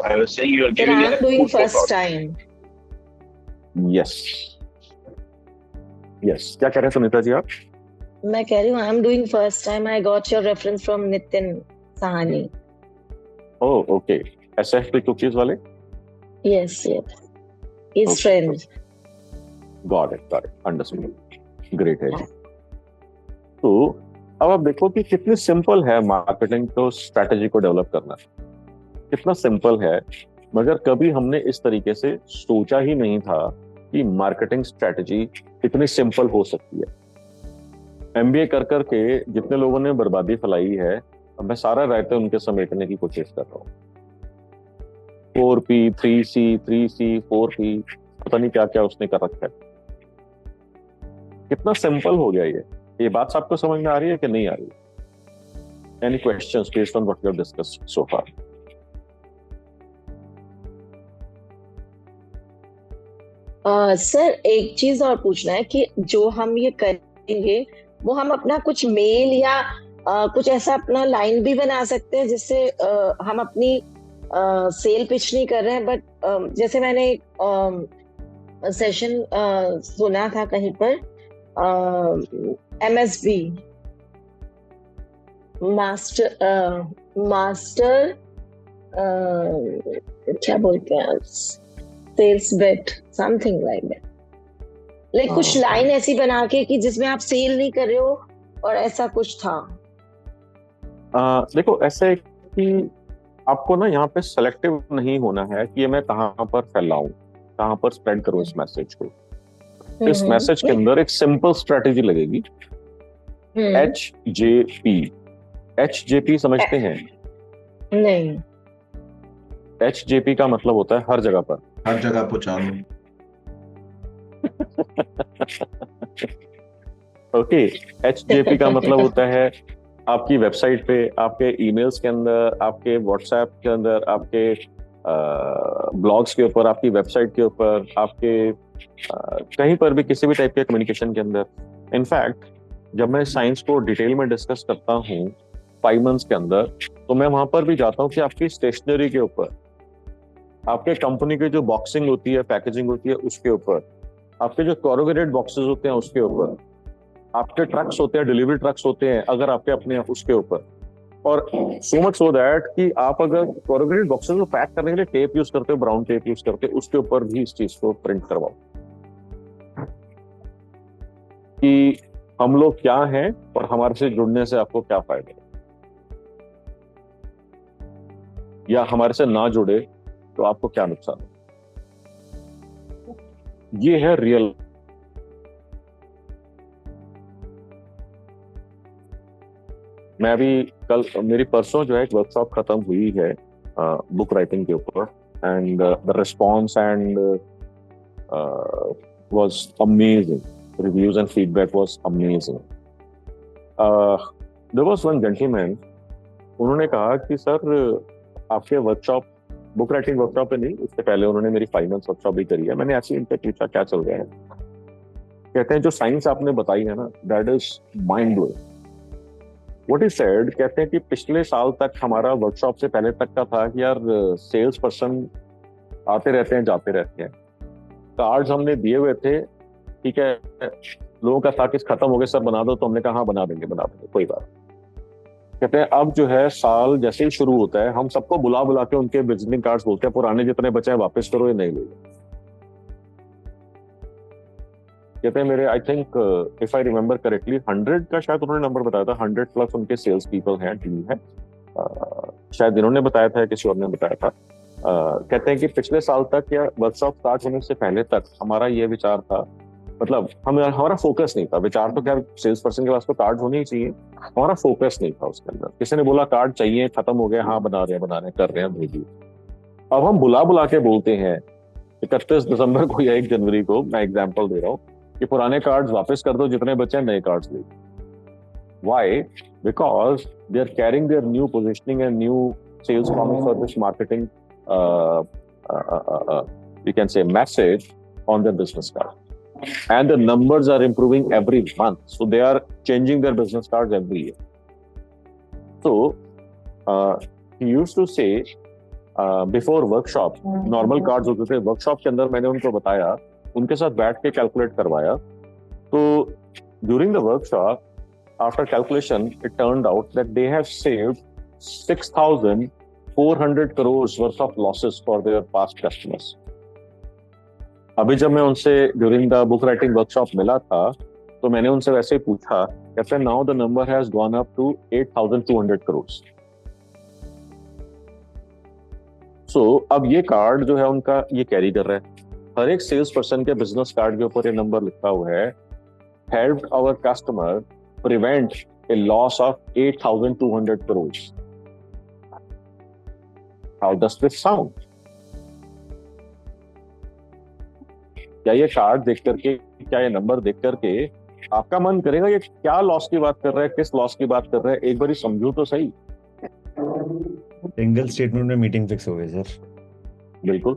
I was saying you're sir giving I a am doing food for first thought. Time. Yes yes, क्या कह रहे हैं सुनीता जी आप? मैं कह रही हूँ I am doing first time. I got your reference from Nitin Sahni. Oh okay, SFP cookies वाले? Yes yes, his Okay. Friend. Got it, understood, great है। तो अब आप देखो कि कितनी सिंपल है मार्केटिंग को, स्ट्रैटेजी को डेवलप करना, कितना सिंपल है, मगर कभी हमने इस तरीके से सोचा ही नहीं था कि मार्केटिंग स्ट्रैटेजी इतनी सिंपल हो सकती है। MBA कर करके जितने लोगों ने बर्बादी फैलाई है, अब मैं सारा रायते उनके समेटने की कोशिश कर रहा हूँ। 4P, 3C, 3C, 4P, पता नहीं क्या क्या उसने कर रखा है। कितना सिंपल हो गया ये बात आपको समझ में आ रही है कि नहीं आ रही? Any questions based on what we have discussed so far? Sir एक चीज और पूछना है कि जो हम ये करेंगे वो हम अपना कुछ मेल या कुछ ऐसा अपना लाइन भी बना सकते हैं जिससे हम अपनी सेल पिच नहीं कर रहे हैं, बट जैसे मैंने एक सेशन सुना था कहीं पर, MSB मास्टर क्या बोलते हैं, sales bet, something like that. Like कुछ लाइन ऐसी बना के कि जिसमें आप सेल नहीं कर रहे हो, और ऐसा कुछ था। देखो ऐसे कि आपको ना यहाँ पे सेलेक्टिव नहीं होना है कि ये मैं कहाँ पर फैलाऊं, कहाँ पर स्प्रेड करूं इस मैसेज को। इस मैसेज के अंदर एक सिंपल स्ट्रेटेजी लगेगी, HJP। HJP समझते हैं? नहीं। HJP का मतलब होता है हर जगह पर। हर जगह पहुंचाऊं। ओके, HJP का मतलब होता है आपकी वेबसाइट पे, आपके ईमेल्स के अंदर, आपके व्हाट्सएप के अंदर, आपके ब्लॉग्स के ऊपर, आपकी वेबसाइट के ऊपर, आपके कहीं पर भी किसी भी टाइप के कम्युनिकेशन के अंदर। इनफैक्ट जब मैं साइंस को डिटेल में डिस्कस करता हूँ 5 मंथ्स के अंदर, तो मैं वहां पर भी जाता हूँ कि आपकी स्टेशनरी के ऊपर, आपके कंपनी की जो बॉक्सिंग होती है, पैकेजिंग होती है, उसके ऊपर, आपके जो कोरोगेटेड बॉक्सेस होते हैं उसके ऊपर, आपके ट्रक्स होते हैं, डिलीवरी ट्रक्स होते हैं अगर आपके अपने, उसके ऊपर। और सो मच सो दैट कि आप अगर कोरोगेटेड बॉक्सेस को पैक करने के लिए टेप यूज करते हो, ब्राउन टेप यूज करते हो, उसके ऊपर भी इस चीज को प्रिंट करवाओ कि हम लोग क्या हैं और हमारे से जुड़ने से आपको क्या फायदा है, या हमारे से ना जुड़े तो आपको क्या नुकसान है। ये है रियल। मैं अभी कल, मेरी परसों जो है एक वर्कशॉप खत्म हुई है बुक राइटिंग के ऊपर, and the response and was amazing, reviews and feedback was amazing. There was one gentleman, उन्होंने कहा कि सर आपके वर्कशॉप, बुक राइटिंग वर्कशॉप पे नहीं, उससे पहले उन्होंने मेरी 5 मंथ्स वर्कशॉप भी करी है, मैंने ऐसे ही इनसे पूछा क्या चल रहा है। कहते हैं जो साइंस आपने बताई है ना, that is mind blowing. What is said, कहते हैं कि पिछले साल तक हमारा वर्कशॉप से पहले तक का था कि यार सेल्स पर्सन आते रहते हैं जाते रहते हैं, कार्ड्स हमने दिए हुए थे, ठीक है, लोगों का था कि खत्म हो गए सर बना दो, तो हमने कहा हाँ बना देंगे कोई बात। कहते हैं अब जो है साल जैसे ही शुरू होता है, हम सबको बुला बुला के उनके विजिटिंग कार्ड्स बोलते हैं पुराने जितने बचे हैं वापस करो, ये नहीं ले। कहते हैं मेरे, I think if I remember correctly 100 का शायद उन्होंने नंबर बताया था, 100 प्लस उनके सेल्स पीपल हैं, टीम है, शायद इन्होंने बताया था या किसी और ने बताया था। कहते हैं कि पिछले साल तक या वर्कशॉप स्टार्ट होने से पहले तक हमारा ये विचार था, मतलब हमारा फोकस नहीं था, विचार तो क्या सेल्स पर्सन के पास तो कार्ड होने ही चाहिए, हमारा फोकस नहीं था उसके अंदर। किसी ने बोला कार्ड चाहिए, खत्म हो गया, हाँ बना रहे हैं कर रहे हैं, भेजिए। अब हम बुला बुला के बोलते हैं 31 दिसंबर को या 1 जनवरी को, मैं एग्जांपल दे रहा हूँ, कि पुराने कार्ड्स वापस कर दो, जितने बचे हैं नए कार्ड्स ले। Why? Because they are carrying their new positioning and new sales promise for this marketing, we can say, message on their business card. And the numbers are improving every month. So they are changing their business cards every year. So he used to say, before workshop, normal cards होते थे, workshop के अंदर मैंने उनको बताया, उनके साथ बैठ के calculate करवाया, तो during the workshop, after calculation, it turned out that they have saved 6,400 crores worth of losses for their past customers. अभी जब मैं उनसे during the book writing workshop मिला था, तो मैंने उनसे वैसे ही पूछा, कहते हैं now the number has gone up to 8,200 crores. So अब ये कार्ड जो है उनका ये कैरी कर रहा है, हर एक सेल्स पर्सन के बिजनेस कार्ड के ऊपर ये नंबर लिखा हुआ है, helped our customer prevent a loss of 8,200 crores. How does this sound? क्या ये कार्ड देख करके, क्या ये नंबर देख करके आपका मन करेगा ये क्या लॉस की बात कर रहा है, किस लॉस की बात कर रहा है? एक बार समझो तो सही। सिंगल स्टेटमेंट में मीटिंग फिक्स हो गई सर। बिल्कुल।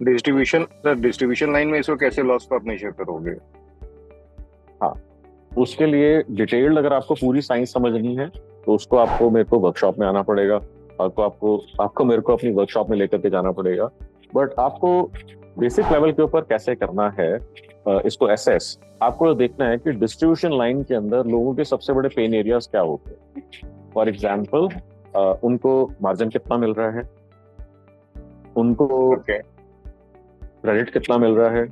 डिस्ट्रीब्यूशन लाइन में इसको कैसे लॉस को आप मेजर करोगे? हाँ, उसके लिए डिटेल्ड अगर आपको पूरी साइंस समझनी है तो उसको आपको मेरे को वर्कशॉप में आना पड़ेगा, आपको मेरे को अपनी वर्कशॉप में लेकर के जाना पड़ेगा। बट आपको बेसिक लेवल के ऊपर कैसे करना है इसको एसेस, आपको देखना है कि डिस्ट्रीब्यूशन लाइन के अंदर लोगों के सबसे बड़े पेन एरियाज क्या होते हैं। फॉर एग्जाम्पल, उनको मार्जिन कितना मिल रहा है, उनको क्रेडिट कितना मिल रहा है,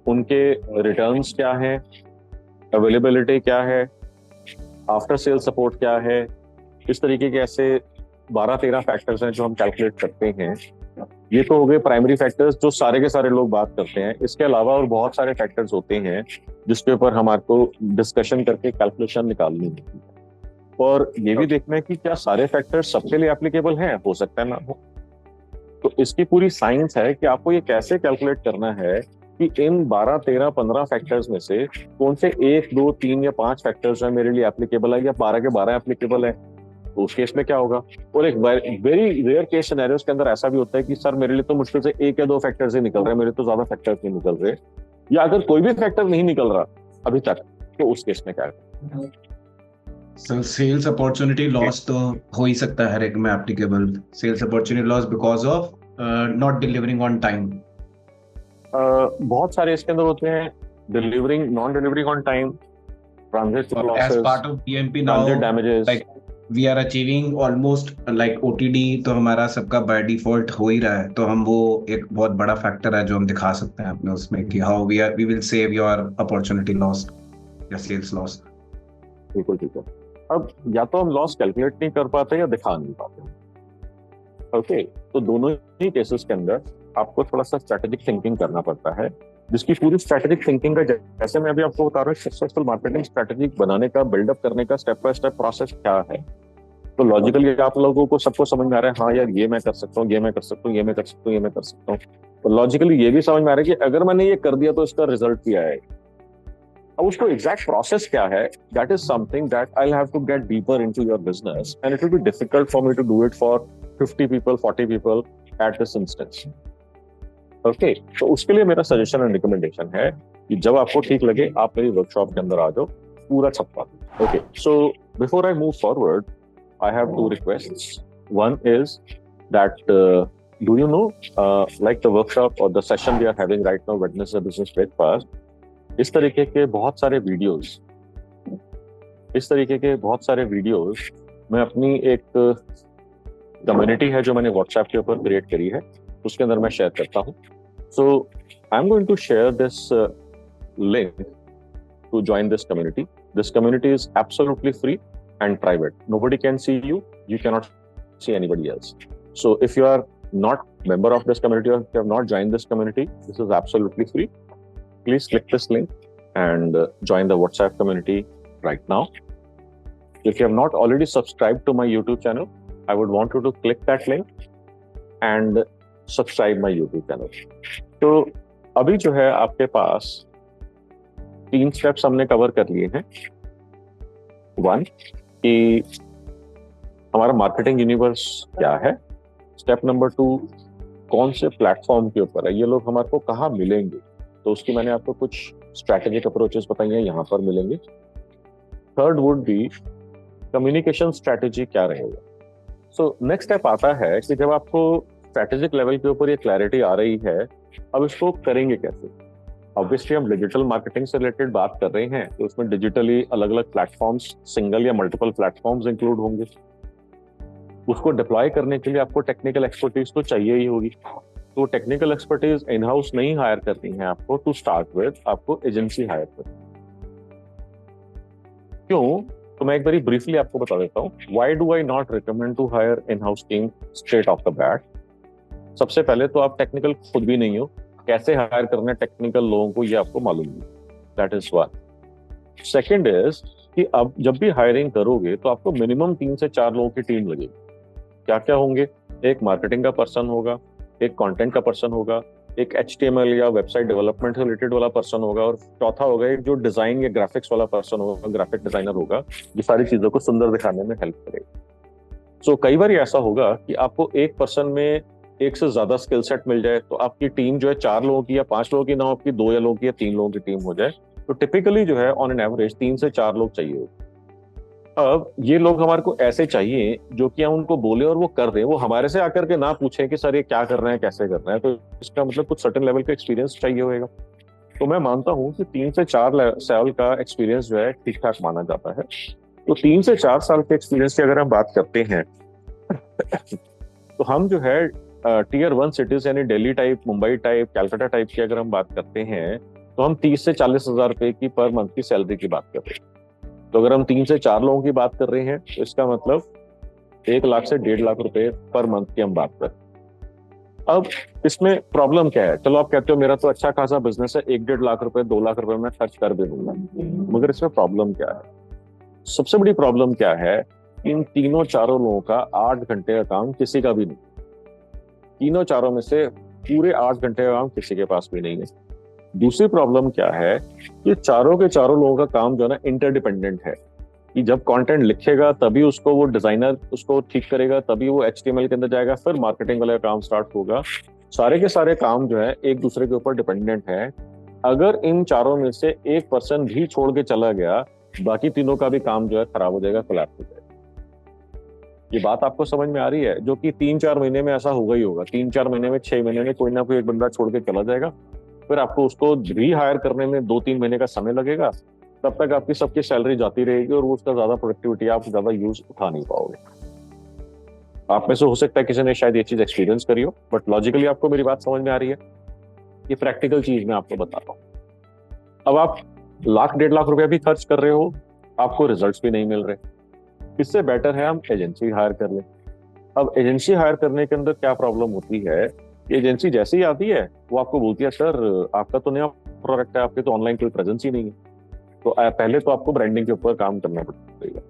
उनके रिटर्न्स क्या है, अवेलेबिलिटी क्या है, आफ्टर सेल सपोर्ट क्या है। इस तरीके के ऐसे 12-13 फैक्टर्स हैं जो हम कैलकुलेट करते हैं। ये तो हो गए प्राइमरी फैक्टर्स जो सारे के सारे लोग बात करते हैं। इसके अलावा और बहुत सारे फैक्टर्स होते हैं जिसके ऊपर हमारे को डिस्कशन करके कैलकुलेशन निकालनी होती है, और ये भी देखना है कि क्या सारे फैक्टर्स सबके लिए एप्लीकेबल हैं, हो सकता है ना हो। तो इसकी पूरी साइंस है कि आपको ये कैसे कैलकुलेट करना है कि इन 12, 13, 15 फैक्टर्स में से कौन से 1, 2, 3 या 5 फैक्टर्स हैं मेरे लिए एप्लीकेबल है, या 12 के 12 एप्लीकेबल है। तो उस केस में क्या होगा। और एक वेरी रेयर केस सिनेरियोस के अंदर ऐसा भी होता है कि सर मेरे लिए तो मुश्किल से 1 या 2 फैक्टर्स ही निकल रहे हैं, मेरे तो ज्यादा फैक्टर्स नहीं निकल रहे, या अगर कोई भी फैक्टर नहीं निकल रहा अभी तक, तो उस केस में क्या है। सर सेल्स अपॉर्चुनिटी लॉस तो हो ही सकता है हर एक में applicable. Sales opportunity loss because of not delivering on time. बहुत सारे इसके अंदर होते हैं, non delivering on time, transit losses, as part of PMP now transit damages, like we are achieving almost like OTD, तो हमारा सबका बाय डिफॉल्ट हो ही रहा है। तो हम वो एक बहुत बड़ा फैक्टर है जो हम दिखा सकते हैं अपने उसमें कि how we will save your opportunity loss या सेल्स लॉस। बिल्कुल ठीक है। अब या तो हम लॉस कैलकुलेट नहीं कर पाते या दिखा नहीं पाते। ओके, तो दोनों ही केसेस के अंदर आपको थोड़ा सा स्ट्रेटेजिक थिंकिंग करना पड़ता है, जिसकी पूरी स्ट्रेटेजिक थिंकिंग का, जैसे मैं अभी आपको बता रहा हूँ, सक्सेसफुल मार्केटिंग स्ट्रेटेजी बनाने का, बिल्डअप करने का स्टेप बाय स्टेप प्रोसेस क्या है। तो लॉजिकली आप लोगों को सबको समझ में आ रहा है, हाँ यार ये मैं कर सकता हूँ, ये मैं कर सकता हूँ, ये मैं कर सकता हूँ, ये मैं कर सकता हूँ। तो लॉजिकली ये भी समझ में आ रहा है कि अगर मैंने ये कर दिया तो इसका रिजल्ट क्या है। अब उसको एग्जैक्ट प्रोसेस क्या है, that is something that I will have to get deeper into your business, and it will be difficult for me to do it for 50 people, 40 people at this instance. Okay, तो उसके लिए मेरा suggestion and recommendation है कि जब आपको ठीक लगे आप मेरी वर्कशॉप के अंदर आ जाओ, पूरा छप्पा। Okay, so before I move forward, I have 2 requests. One is that do you know like the workshop or the session we are having right now, Wednesday Business Breakfast, इस तरीके के बहुत सारे वीडियोस मैं अपनी एक कम्युनिटी है जो मैंने व्हाट्सएप के ऊपर क्रिएट करी है, उसके अंदर मैं शेयर करता हूँ। So I am going to share this link to join this community. This community is absolutely free and private. Nobody can see you. You cannot see anybody else. So if you are not member of this community or if you have not joined this community, this is absolutely free. Please click this link and join the WhatsApp community right now. If you have not already subscribed to my YouTube channel, I would want you to click that link and subscribe my YouTube channel. तो अभी जो है आपके पास 3 steps हमने cover कर लिए हैं. 1 कि हमारा मार्केटिंग यूनिवर्स क्या है. स्टेप नंबर 2 कौन से प्लेटफॉर्म के ऊपर है, ये लोग हमारे को कहाँ मिलेंगे, तो उसकी मैंने आपको कुछ स्ट्रैटेजिक अप्रोचेस बताई हैं, यहाँ पर मिलेंगे. Third would be communication strategy क्या रहेगा. सो नेक्स्ट स्टेप आता है कि जब आपको स्ट्रैटेजिक लेवल के ऊपर ये क्लैरिटी आ रही है, अब इसको करेंगे कैसे. ऑब्वियसली हम डिजिटल मार्केटिंग से रिलेटेड बात कर रहे हैं, तो उसमें डिजिटली अलग अलग प्लेटफॉर्म्स, सिंगल या मल्टीपल प्लेटफॉर्म्स इंक्लूड होंगे. उसको डिप्लॉय करने के लिए आपको टेक्निकल एक्सपर्टीज तो चाहिए ही होगी. तो टेक्निकल एक्सपर्टीज इन हाउस नहीं हायर करनी है आपको. टू स्टार्ट विद आपको एजेंसी हायर करनी. क्यों, तो मैं एक बारी ब्रीफली आपको बता देता हूँ. Why do I not recommend to hire in house team straight off the bat. सबसे पहले तो आप टेक्निकल खुद भी नहीं हो, कैसे हायर करना है टेक्निकल लोगों को ये आपको मालूम नहीं. That is one. Second is कि अब जब भी हायरिंग करोगे तो आपको मिनिमम 3 से 4 लोगों की टीम लगेगी. क्या क्या होंगे, एक मार्केटिंग का पर्सन होगा, एक कंटेंट का पर्सन होगा, एक HTML या वेबसाइट डेवलपमेंट से रिलेटेड वाला पर्सन होगा, और चौथा होगा एक जो डिजाइन या ग्राफिक्स वाला पर्सन होगा, ग्राफिक डिजाइनर होगा, जो सारी चीजों को सुंदर दिखाने में हेल्प करेगा. सो कई बार ऐसा होगा कि आपको एक पर्सन में एक से ज्यादा स्किल सेट मिल जाए, तो आपकी टीम जो है 4 लोगों की या 5 लोगों की ना हो, आपकी 2 या लोगों की या 3 लोगों की टीम हो जाए. तो टिपिकली जो है ऑन एन एवरेज 3 से 4 लोग चाहिए. अब ये लोग हमारे को ऐसे चाहिए जो कि हम उनको बोले और वो कर दें. वो हमारे से आकर के ना पूछें कि सर ये क्या कर रहे हैं, कैसे कर रहे हैं. तो इसका मतलब कुछ सर्टेन लेवल का एक्सपीरियंस चाहिए होगा. तो मैं मानता हूँ कि 3 से 4 साल का एक्सपीरियंस जो है ठीक ठाक माना जाता है. तो 3 से 4 साल के एक्सपीरियंस की अगर हम बात करते हैं तो हम जो है टीयर 1 सिटीज यानी Delhi type, Mumbai type, Calcutta type की अगर हम बात करते हैं तो हम 30 से 40 हजार रुपए की पर मंथ की सैलरी की बात कर रहे हैं. तो अगर हम 3 से 4 लोगों की बात कर रहे हैं तो इसका मतलब 1 लाख से 1.5 लाख रुपए पर मंथ की हम बात कर रहे हैं. अब इसमें प्रॉब्लम क्या है. चलो आप कहते हो मेरा तो अच्छा खासा बिजनेस है, 1-1.5 लाख रुपए, 2 लाख रुपए मैं खर्च कर भी दूंगा, मगर इसमें प्रॉब्लम क्या है. सबसे बड़ी प्रॉब्लम क्या है, इन तीनों चारों लोगों का 8 घंटे का काम किसी का भी नहीं. तीनों चारों में से पूरे 8 घंटे का काम किसी के पास भी नहीं है. दूसरी प्रॉब्लम क्या है कि चारों के चारों लोगों का काम जो है ना इंटरडिपेंडेंट है. कि जब कंटेंट लिखेगा तभी उसको वो डिजाइनर उसको ठीक करेगा, तभी वो HTML के अंदर जाएगा, फिर मार्केटिंग वाला काम स्टार्ट होगा. सारे के सारे काम जो है एक दूसरे के ऊपर डिपेंडेंट है. अगर इन चारों में से एक पर्सन भी छोड़ के चला गया, बाकी तीनों का भी काम जो है खराब हो जाएगा, कोलैप्स हो जाएगा. ये बात आपको समझ में आ रही है, जो कि 3-4 महीने में ऐसा होगा ही होगा. 3-4 महीने में, 6 महीने में कोई ना कोई एक बंदा छोड़ के चला जाएगा. फिर आपको उसको रीहायर करने में 2-3 महीने का समय लगेगा. तब तक आपकी सबकी सैलरी जाती रहेगी और उसका ज्यादा प्रोडक्टिविटी, आप ज्यादा यूज उठा नहीं पाओगे. आप में से हो सकता है किसी ने शायद ये चीज एक्सपीरियंस करी हो, बट लॉजिकली आपको मेरी बात समझ में आ रही है. ये प्रैक्टिकल चीज मैं आपको बता रहा हूँ. अब आप 1 लाख 1.5 लाख रुपया भी खर्च कर रहे हो, आपको रिजल्ट्स भी नहीं मिल रहे. इससे बेटर है हम एजेंसी हायर कर लें. अब एजेंसी हायर करने के अंदर क्या प्रॉब्लम होती है, एजेंसी जैसे ही आती है वो आपको बोलती है सर आपका तो नया प्रोडक्ट है, आपके तो ऑनलाइन कोई प्रेजेंस ही नहीं है. तो पहले तो आपको ब्रांडिंग के ऊपर काम करना पड़ेगा.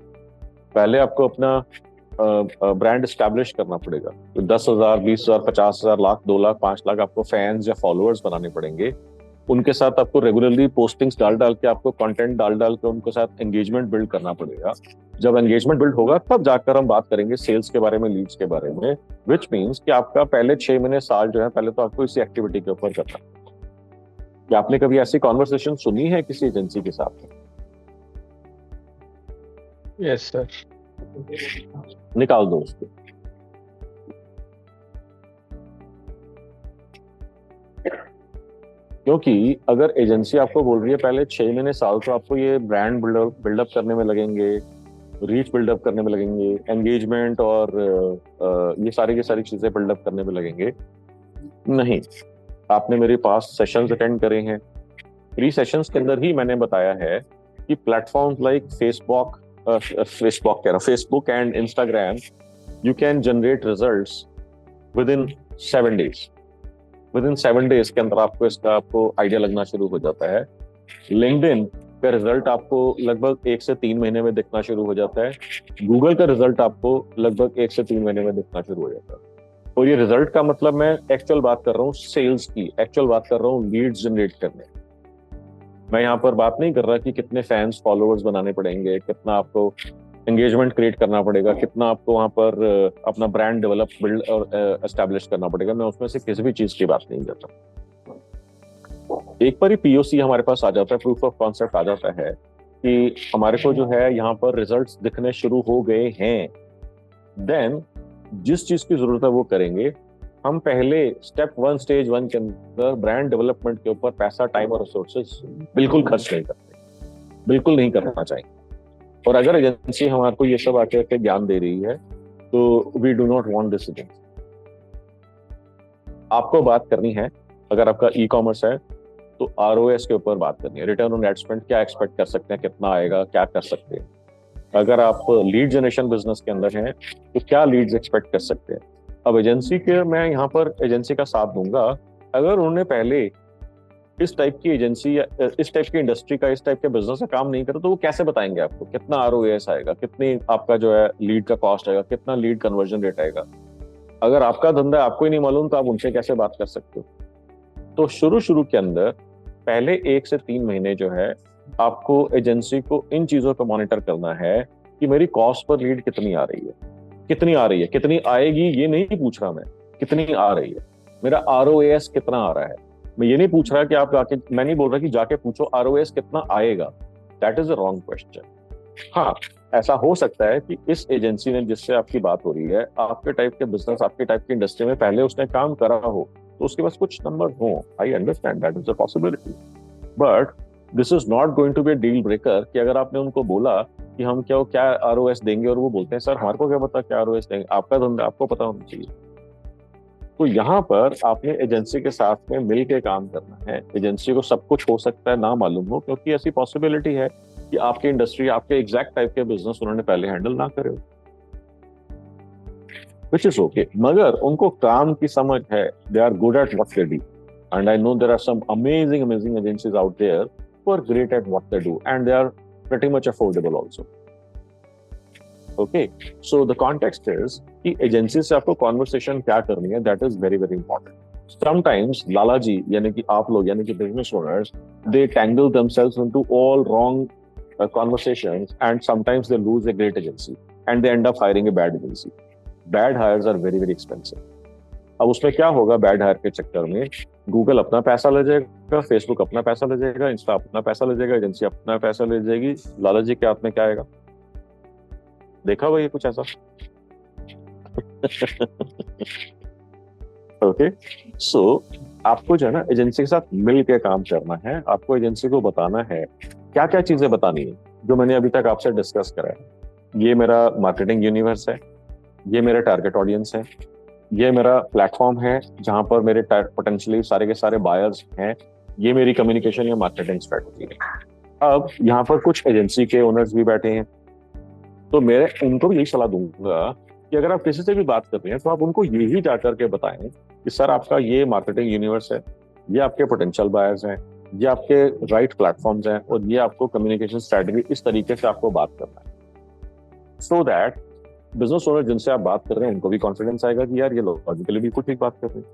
पहले आपको अपना ब्रांड एस्टैब्लिश करना पड़ेगा. तो 10,000, 20,000, 50,000, लाख, 2 लाख, 5 लाख आपको फैंस या फॉलोअर्स बनाने पड़ेंगे. उनके साथ आपको रेगुलरली पोस्टिंग्स डाल के, आपको कंटेंट डाल के उनके साथ एंगेजमेंट बिल्ड करना पड़ेगा. जब एंगेजमेंट बिल्ड होगा तब जाकर हम बात करेंगे सेल्स के बारे में, लीड्स के बारे में. विच मीन्स कि आपका पहले 6 महीने, साल जो है, पहले तो आपको इसी एक्टिविटी के ऊपर करना. क्या आपने कभी ऐसी कॉन्वर्सेशन सुनी है किसी एजेंसी के साथ? Yes sir. निकाल दो उसको. क्योंकि अगर एजेंसी आपको बोल रही है पहले 6 महीने, साल तो आपको ये ब्रांड बिल्डअप करने में लगेंगे, रीच बिल्डअप करने में लगेंगे, एंगेजमेंट और ये सारी की सारी चीजें बिल्डअप करने में लगेंगे. नहीं, आपने मेरे पास सेशंस अटेंड करे हैं. फ्री सेशंस के अंदर ही मैंने बताया है कि platforms like Facebook and Instagram, you can generate results with in 7 days. With in 7 days के अंदर आपको आइडिया लगना शुरू हो जाता है. लिंक्डइन का रिजल्ट आपको लगभग 1 से 3 महीने में दिखना शुरू हो जाता है. गूगल का रिजल्ट आपको लगभग 1 से 3 महीने में दिखना शुरू हो जाता है. और ये रिजल्ट का मतलब मैं एक्चुअल बात कर रहा हूँ सेल्स की, एक्चुअल बात कर रहा हूँ लीड्स जनरेट करने। मैं यहाँ पर बात नहीं कर रहा कि कितने फैंस फॉलोअर्स बनाने पड़ेंगे, कितना आपको एंगेजमेंट क्रिएट करना पड़ेगा, कितना आपको वहां पर अपना ब्रांड डेवलप बिल्ड और एस्टैब्लिश करना पड़ेगा। मैं उसमें से किसी भी चीज की बात नहीं करता। एक बार ही पीओसी हमारे पास आ जाता है, प्रूफ ऑफ कॉन्सेप्ट आ जाता है कि हमारे को जो है यहाँ पर रिजल्ट्स दिखने शुरू हो गए हैं, देन जिस चीज की जरूरत है वो करेंगे। हम पहले स्टेप 1 स्टेज 1 के अंदर ब्रांड डेवलपमेंट के ऊपर पैसा, टाइम और रिसोर्सेज बिल्कुल खर्च नहीं करते, बिल्कुल नहीं करना चाहिए। और अगर एजेंसी हमारे को ये सब आके के ज्ञान दे रही है तो we do not want this agency. आपको बात करनी है, अगर आपका ई कॉमर्स है तो ROS के ऊपर बात करनी है, रिटर्न ऑन एड स्पेंड क्या एक्सपेक्ट कर सकते हैं, कितना आएगा, क्या कर सकते हैं। अगर आप लीड जनरेशन बिजनेस के अंदर हैं तो क्या लीड्स एक्सपेक्ट कर सकते हैं। अब एजेंसी के, मैं यहाँ पर एजेंसी का साथ दूंगा, अगर उन्होंने पहले इस टाइप की एजेंसी या इस टाइप की इंडस्ट्री का, इस टाइप के बिजनेस का काम नहीं करा तो वो कैसे बताएंगे आपको कितना ROAS आएगा, कितनी आपका जो है लीड का कॉस्ट आएगा, कितना लीड कन्वर्जन रेट आएगा। अगर आपका धंधा आपको ही नहीं मालूम तो आप उनसे कैसे बात कर सकते हो। तो शुरू के अंदर पहले 1 से 3 महीने जो है आपको एजेंसी को इन चीजों को मॉनिटर करना है कि मेरी कॉस्ट पर लीड कितनी आ रही है, कितनी आ रही है, कितनी आएगी ये नहीं पूछ रहा मैं, कितनी आ रही है, मेरा ROAS कितना आ रहा है। मैं ये नहीं पूछ रहा कि आप जाके, मैं नहीं बोल रहा कि जाके पूछो ROAS कितना आएगा, that is a wrong question. हाँ, ऐसा हो सकता है कि इस एजेंसी ने जिससे आपकी बात हो रही है, आपके टाइप के बिजनेस, आपके टाइप की इंडस्ट्री में पहले उसने काम करा हो तो उसके पास कुछ नंबर हो। I understand, that is a possibility, but this is not going to be a deal breaker कि अगर आपने उनको बोला कि हम क्या ROS देंगे और वो बोलते हैं सर हमारे को क्या पता क्या ROS देंगे, आपका धंधा आपको पता होना चाहिए। तो यहाँ पर आपने एजेंसी के साथ में मिल के काम करना है। एजेंसी को सब कुछ हो सकता है ना मालूम हो, क्योंकि ऐसी पॉसिबिलिटी है कि आपकी इंडस्ट्री, आपके एग्जैक्ट टाइप के बिजनेस उन्होंने पहले हैंडल ना करे हो, which is okay, मगर उनको काम की समझ है, they are good at what they do, and I know there are some amazing agencies out there who are great at what they do and they are pretty much affordable also. Okay, so the context is कि agency से आपको conversation क्या करनी है, that is very very important. Sometimes लाला जी यानी कि आप लोग यानी कि business owners, they tangle themselves into all wrong conversations and sometimes they lose a great agency and they end up hiring a bad agency. Bad hires are very very expensive. अब उसमें क्या होगा, बैड हायर के चक्कर में Google अपना पैसा ले जाएगा, फेसबुक अपना पैसा ले जाएगा, इंस्टा अपना पैसा ले जाएगा, एजेंसी अपना पैसा ले जाएगी, लाला जी के हाथ में क्या आएगा? देखा भाई कुछ ऐसा? ओके, सो आपको जो है ना एजेंसी के साथ मिल के काम करना है। आपको एजेंसी को बताना है क्या क्या चीजें बतानी है जो मैंने अभी तक आपसे डिस्कस करा है। ये मेरा मार्केटिंग यूनिवर्स है, ये मेरा टारगेट ऑडियंस है, ये मेरा प्लेटफॉर्म है जहां पर मेरे पोटेंशियली सारे के सारे बायर्स हैं, ये मेरी कम्युनिकेशन या मार्केटिंग स्ट्रेटजी है। अब यहाँ पर कुछ एजेंसी के ओनर्स भी बैठे हैं, तो मैं उनको भी यही सलाह दूंगा कि अगर आप किसी से भी बात कर रहे हैं तो आप उनको यही जा करके बताएं कि सर आपका ये मार्केटिंग यूनिवर्स है, ये आपके पोटेंशियल बायर्स हैं, ये आपके राइट प्लेटफॉर्म्स हैं और ये आपको कम्युनिकेशन स्ट्रेटजी, इस तरीके से आपको बात करना है, सो दैट बिजनेस ओनर जिनसे आप बात कर रहे हैं उनको भी कॉन्फिडेंस आएगा कि यार ये लॉजिकली भी कुछ ठीक बात कर रहे हैं।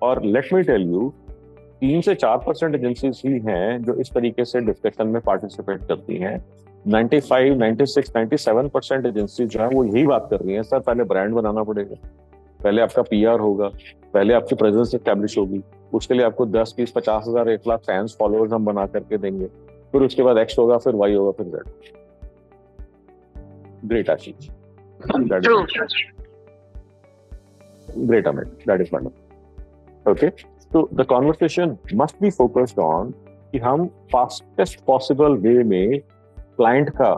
और लेट मी टेल यू, 3 से 4% एजेंसीज ही हैं जो इस तरीके से डिस्कशन में पार्टिसिपेट करती हैं। 95, 96, 97% एजेंसी जो है वो यही बात कर रही है, सर पहले ब्रांड बनाना पड़ेगा, पहले आपका PR होगा, पहले आपकी प्रेजेंस एस्टैब्लिश होगी, उसके लिए आपको 10, 20, 50 हजार 1 लाख फैंस फॉलोअर्स हम बना करके देंगे, फिर उसके बाद X होगा, फिर Y होगा, फिर Z। Great Ashish, great Amit, that is wonderful. Okay, so the conversation must be focused on कि हम fastest possible way में क्लाइंट का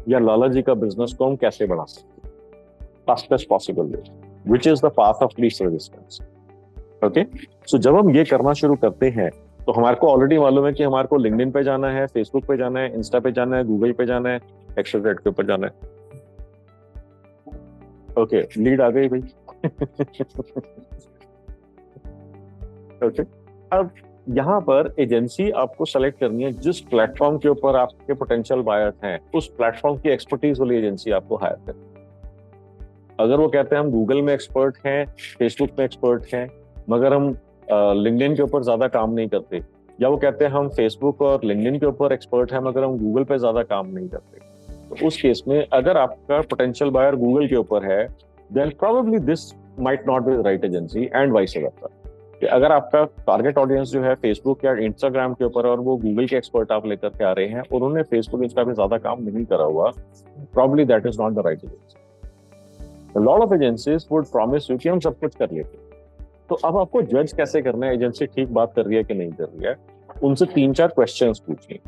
या लाला जी का बिजनेस को हम कैसे बढ़ा सकते हैं, fastest possible way, which is the path of least resistance. Okay, so जब हम ये करना शुरू करते हैं तो हमारे को ऑलरेडी मालूम है कि हमारे को लिंक्डइन पे जाना है, फेसबुक पे जाना है, इंस्टा पे जाना है, गूगल पे जाना है, XYZ के ऊपर जाना है। ओके, लीड आ गई भाई। ओके, अब यहाँ पर एजेंसी आपको सेलेक्ट करनी है जिस प्लेटफॉर्म के ऊपर आपके पोटेंशियल बायर्स हैं, उस प्लेटफॉर्म की एक्सपर्टीज वाली एजेंसी आपको हायर करनी है। अगर वो कहते हैं हम गूगल में एक्सपर्ट हैं, फेसबुक में एक्सपर्ट हैं, मगर हम लिंक्डइन के ऊपर ज्यादा काम नहीं करते, या वो कहते हैं हम फेसबुक और लिंक्डइन के ऊपर एक्सपर्ट हैं मगर हम गूगल पे ज्यादा काम नहीं करते, तो उस केस में अगर आपका पोटेंशियल बायर गूगल के ऊपर है, then probably this might not be the right agency and vice versa. कि अगर आपका टारगेट ऑडियंस जो है फेसबुक या इंस्टाग्राम के ऊपर और वो गूगल के एक्सपर्ट आप लेकर के आ रहे हैं और उन्होंने फेसबुक इंस्टा पे ज्यादा काम नहीं करा हुआ, probably that is not the right agency. Lot of agencies would promise you कि हम सब कुछ कर लेते। तो अब आपको जज कैसे करना है एजेंसी ठीक बात कर रही है कि नहीं कर रही है, उनसे 3-4 क्वेश्चंस पूछिए।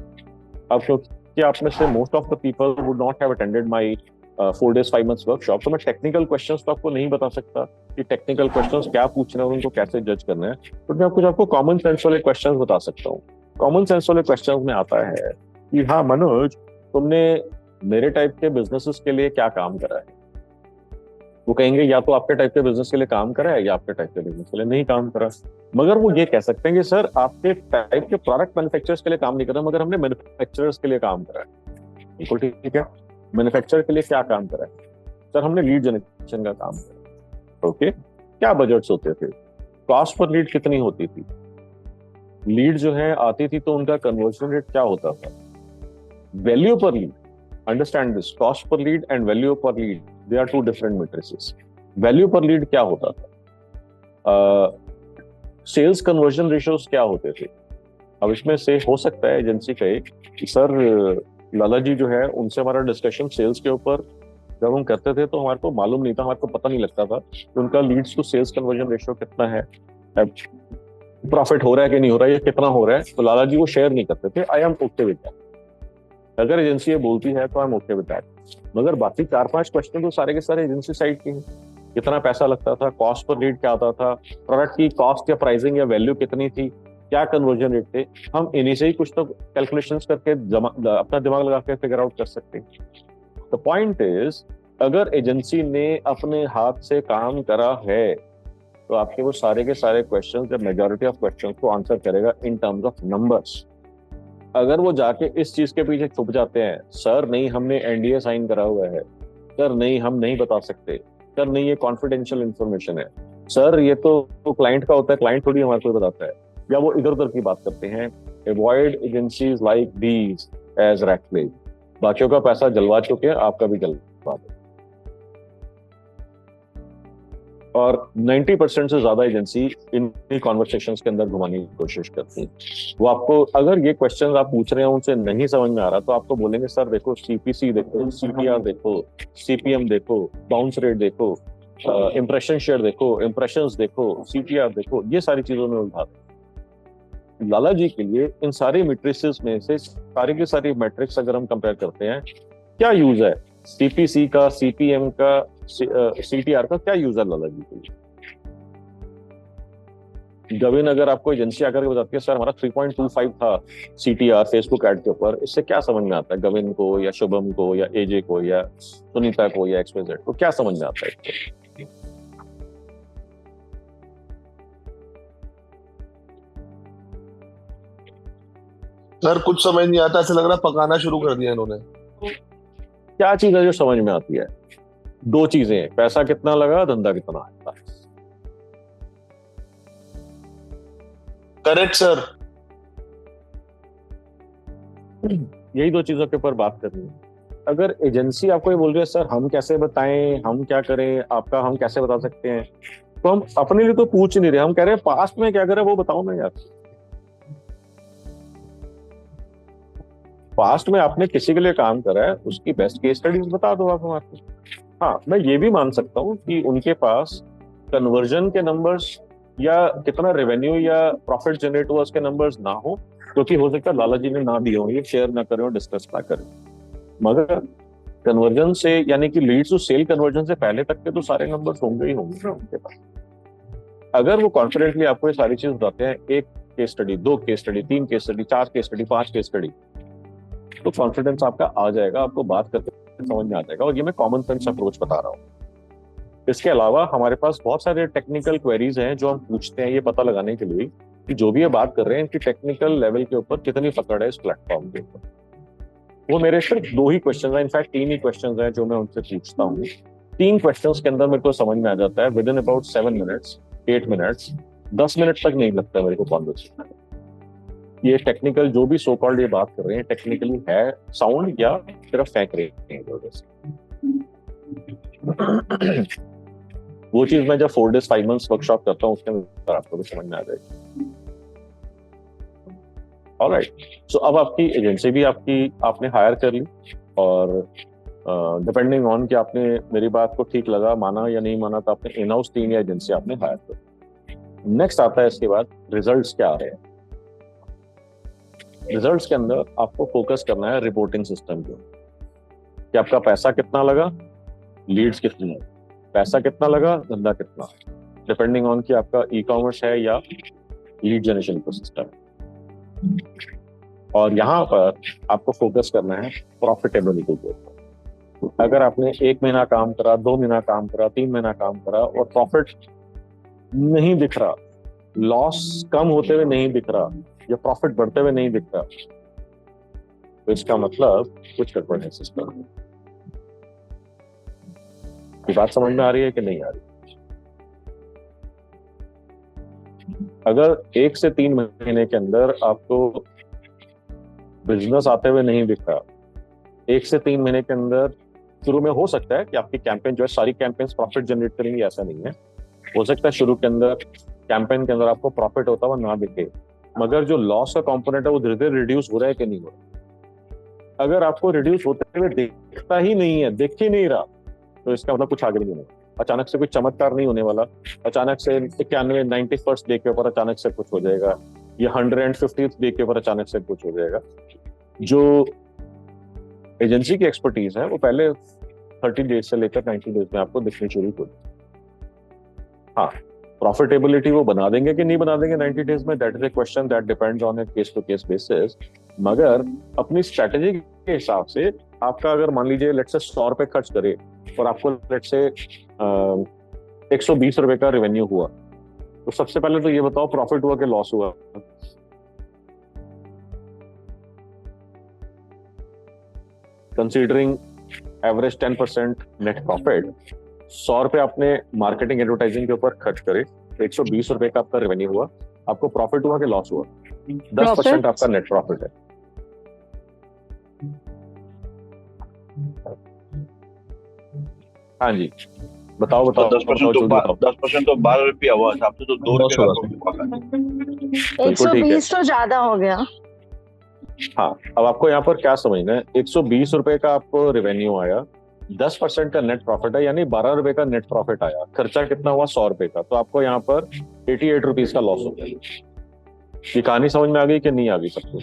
अब क्योंकि आप में से most of the people would not have attended my 4 days 5 months workshop, तो मैं टेक्निकल क्वेश्चंस तो आपको नहीं बता सकता कि टेक्निकल क्वेश्चंस क्या पूछना है और उनको कैसे जज करना है, बट मैं आपको कॉमन सेंस वाले क्वेश्चंस बता सकता हूँ। कॉमन सेंस वाले क्वेश्चंस में आता है कि हाँ मनोज, तुमने मेरे टाइप के बिजनेसेस के लिए क्या काम करा है। वो कहेंगे या तो आपके टाइप के बिजनेस के लिए काम करा है या आपके टाइप के बिजनेस के लिए नहीं काम करा, मगर वो ये कह सकते हैं कि सर आपके टाइप के प्रोडक्ट मैन्युफैक्चरर्स के लिए काम नहीं करा, मगर हमने मैन्युफैक्चरर्स के लिए काम करा है। बिल्कुल ठीक है, मैन्युफैक्चरर के लिए क्या काम करा है? सर हमने लीड जनरेशन का काम करा। ओके, क्या बजट्स होते थे, कॉस्ट पर लीड कितनी होती थी, लीड जो है आती थी तो उनका कन्वर्जन रेट क्या होता था, वैल्यू पर लीड, अंडरस्टैंड दिस, कॉस्ट पर लीड एंड वैल्यू पर lead, they are 2 different matrices. Value पर लीड क्या होता था, सेल्स कन्वर्जन रेशियोज क्या होते थे। अब इसमें से हो सकता है एजेंसी कहे कि सर लाला जी जो है उनसे हमारा डिस्कशन सेल्स के ऊपर जब हम करते थे तो हमारे को मालूम नहीं था, हमारे को पता नहीं लगता था कि उनका leads to sales conversion ratio कितना है, प्रॉफिट हो रहा है कि नहीं हो रहा है, या कितना हो रहा है, तो लाला जी वो शेयर नहीं करते थे। I am okay with that, अगर एजेंसी ये बोलती है तो I am okay with that. मगर बाकी 4-5 क्वेश्चन तो सारे के सारे एजेंसी साइड के हैं। कितना पैसा लगता था, कॉस्ट पर लीड क्या आता था, प्रोडक्ट की कॉस्ट या प्राइसिंग या वैल्यू कितनी थी, क्या कन्वर्जन रेट थे, हम इन्हीं से ही कुछ तो कैलकुलेशंस करके अपना दिमाग लगा के फिगर आउट कर सकते हैं। द पॉइंट इज, अगर एजेंसी ने अपने हाथ से काम करा है तो आपके वो सारे के सारे क्वेश्चंस या मेजॉरिटी ऑफ क्वेश्चंस को आंसर करेगा इन टर्म्स ऑफ नंबर्स। अगर वो जाके इस चीज के पीछे छुप जाते हैं, सर नहीं हमने एनडीए साइन करा हुआ है, सर नहीं हम नहीं बता सकते, सर नहीं ये कॉन्फिडेंशियल इंफॉर्मेशन है, सर ये तो क्लाइंट का होता है, क्लाइंट थोड़ी हमारे को बताता है, या वो इधर उधर की बात करते हैं, avoid agencies like these as rat play. बाकियों का पैसा जलवा चुके हैं, आपका भी जलवा दो। और 90% से ज्यादा एजेंसी इन कॉन्वर्सेशंस के अंदर घुमाने की कोशिश करती है। वो आपको अगर ये क्वेश्चन आप पूछ रहे हैं उनसे नहीं समझ में आ रहा तो आपको बोलेंगे सर देखो सीपीसी देखो, सीपीआर देखो, सीपीएम देखो, बाउंस रेट देखो, इंप्रेशन शेयर देखो, इंप्रेशंस देखो, सीटीआर देखो, ये सारी चीजों में उलझा दें। लाला जी के लिए इन सारी मैट्रिसेस में से सारी की सारी मैट्रिक्स अगर हम कंपेयर करते हैं, क्या यूज है सीपीसी का, सीपीएम का, सीटीआर का, क्या यूज है लाला जी के लिए। गविन अगर आपको एजेंसी आकर के बताती है सर हमारा 3.25 था सीटीआर फेसबुक एड के ऊपर, इससे क्या समझ में आता है गविन को या शुभम को या एजे को या सुनीता को या XYZ को, क्या समझ में आता है इसको? सर कुछ समझ नहीं आता, ऐसा लग रहा है पकाना शुरू कर दिया इन्होंने। क्या चीज है जो समझ में आती है? 2 चीजें हैं, पैसा कितना लगा, धंधा कितना है। करेक्ट सर, यही 2 चीजों के ऊपर बात करनी है। अगर एजेंसी आपको ये बोल रही है सर हम कैसे बताएं, हम क्या करें, आपका हम कैसे बता सकते हैं, तो हम अपने लिए तो पूछ नहीं रहे, हम कह रहे हैं पास्ट में क्या करें वो बताओ ना यार। पास्ट में आपने किसी के लिए काम करा है, उसकी बेस्ट केस स्टडीज बता दो आप हमारे को। हाँ, मैं ये भी मान सकता हूँ कि उनके पास कन्वर्जन के नंबर्स या कितना रेवेन्यू या प्रॉफिट जनरेट हुआ उसके नंबर्स ना हो, क्योंकि हो सकता है लाला जी ने ना दिए हो, ये शेयर ना करें और डिस्कस ना करें। मगर कन्वर्जन से यानी कि लीड्स टू सेल कन्वर्जन से पहले तक के तो सारे नंबर्स होंगे ही होंगे ना उनके पास। अगर वो कॉन्फिडेंटली आपको ये सारी चीज बताते हैं, 1 case study, 2 case study, 3 case study, 4 case study, 5 case study, तो कॉन्फिडेंस आपका आ जाएगा, आपको बात करके समझ में आ जाएगा। और ये मैं कॉमन सेंस अप्रोच बता रहा हूँ। इसके अलावा हमारे पास बहुत सारे टेक्निकल क्वेरीज हैं जो हम पूछते हैं ये पता लगाने के लिए कि जो भी ये बात कर रहे हैं इनकी टेक्निकल लेवल के ऊपर कितनी पकड़ है इस प्लेटफॉर्म के ऊपर। वो मेरे सिर्फ 2 ही क्वेश्चन हैं, इनफैक्ट 3 ही क्वेश्चन हैं जो मैं उनसे पूछता हूँ 3 क्वेश्चंस के अंदर मेरे को समझ में आ जाता है with in about 7 minutes 8 minutes, 10 minute तक नहीं लगता मेरे को कॉन्वर्सेशन। ये टेक्निकल जो भी सो कॉल्ड ये बात कर रहे हैं टेक्निकली है साउंड या सिर्फ फेंक रहे हैं वो चीज मैं जब 4 days 5 months वर्कशॉप करता हूँ उसके अंदर आपको भी समझ में आ जाएगी। ऑलराइट, सो अब आपकी एजेंसी भी आपने हायर कर ली और डिपेंडिंग ऑन कि आपने मेरी बात को ठीक लगा, माना या नहीं माना, तो आपने इन हाउस टीम या एजेंसी आपने हायर कर। नेक्स्ट आता है इसके बाद रिजल्ट्स क्या आ रहे हैं। रिजल्ट्स के अंदर आपको फोकस करना है रिपोर्टिंग सिस्टम पे कि आपका पैसा कितना लगा, लीड्स कितनी है, पैसा कितना लगा, धंधा कितना, डिपेंडिंग ऑन कि आपका ई कॉमर्स है या लीड जनरेशन इकोसिस्टम। और यहाँ पर आपको फोकस करना है प्रॉफिटेबिलिटी के ऊपर। अगर आपने 1 महीना काम करा, 2 महीना काम करा, 3 महीना काम करा और प्रॉफिट नहीं दिख रहा, लॉस कम होते हुए नहीं दिख रहा या प्रॉफिट बढ़ते हुए नहीं दिख रहा, तो इसका मतलब कुछ गड़बड़ है सिस्टम में। ये बात समझ में आ रही है कि नहीं आ रही? अगर 1 से 3 महीने के अंदर आपको बिजनेस आते हुए नहीं दिख रहा, 1 से 3 महीने के अंदर शुरू में हो सकता है कि आपकी कैंपेन जो है सारी कैंपेन्स प्रॉफिट जनरेट करेंगी, ऐसा नहीं है। हो सकता है शुरू के अंदर कैंपेन के अंदर आपको प्रॉफिट होता हुआ ना दिखे, मगर जो लॉस का कंपोनेंट है वो धीरे धीरे रिड्यूस हो रहा है कि नहीं हो रहा। अगर आपको रिड्यूस होते हुए दिखता ही नहीं है, दिख ही नहीं रहा, तो इसका मतलब कुछ आगे नहीं होने। अचानक से कोई चमत्कार नहीं होने वाला, अचानक से 91 91st डे के ऊपर अचानक से कुछ हो जाएगा, या 150th डे के ऊपर अचानक से कुछ हो जाएगा। जो एजेंसी की एक्सपर्टीज है वो पहले 30 डेज से लेकर 90 डेज में आपको दिखनी शुरू होगी। हाँ, प्रॉफिटेबिलिटी वो बना देंगे कि नहीं बना देंगे 90 डेज में, that is a question that depends on a case to case basis. मगर अपनी स्ट्रेटेजी के हिसाब से आपका अगर मान लीजिए लेट्स से 100 रुपए खर्च करे और आपको लेट्स से 120 रुपए का रेवेन्यू हुआ, तो सबसे पहले तो ये बताओ प्रॉफिट हुआ कि लॉस हुआ? कंसीडरिंग एवरेज 10% नेट प्रॉफिट, 100 रुपए आपने मार्केटिंग एडवर्टाइजिंग के ऊपर खर्च करे, 120 रुपए का आपका रेवेन्यू हुआ, आपको प्रॉफिट हुआ कि लॉस हुआ? 10% आपका नेट प्रॉफिट है। हाँ जी, बताओ बताओ। 10% तो 12 रुपया हुआ, आपसे तो 2 रुपये का प्रॉफिट हुआ। 120 तो ज्यादा हो गया। हाँ, अब आपको यहाँ पर क्या समझना है, 120 रुपए का आपको रेवेन्यू आया, 10% का नेट प्रॉफिट है, यानी 12 रुपए का नेट प्रॉफिट आया, खर्चा कितना हुआ 100 रुपए का, तो आपको यहाँ पर 88 रुपीज का लॉस हो गया। ये कहानी समझ में आ गई कि नहीं आ गई सबको?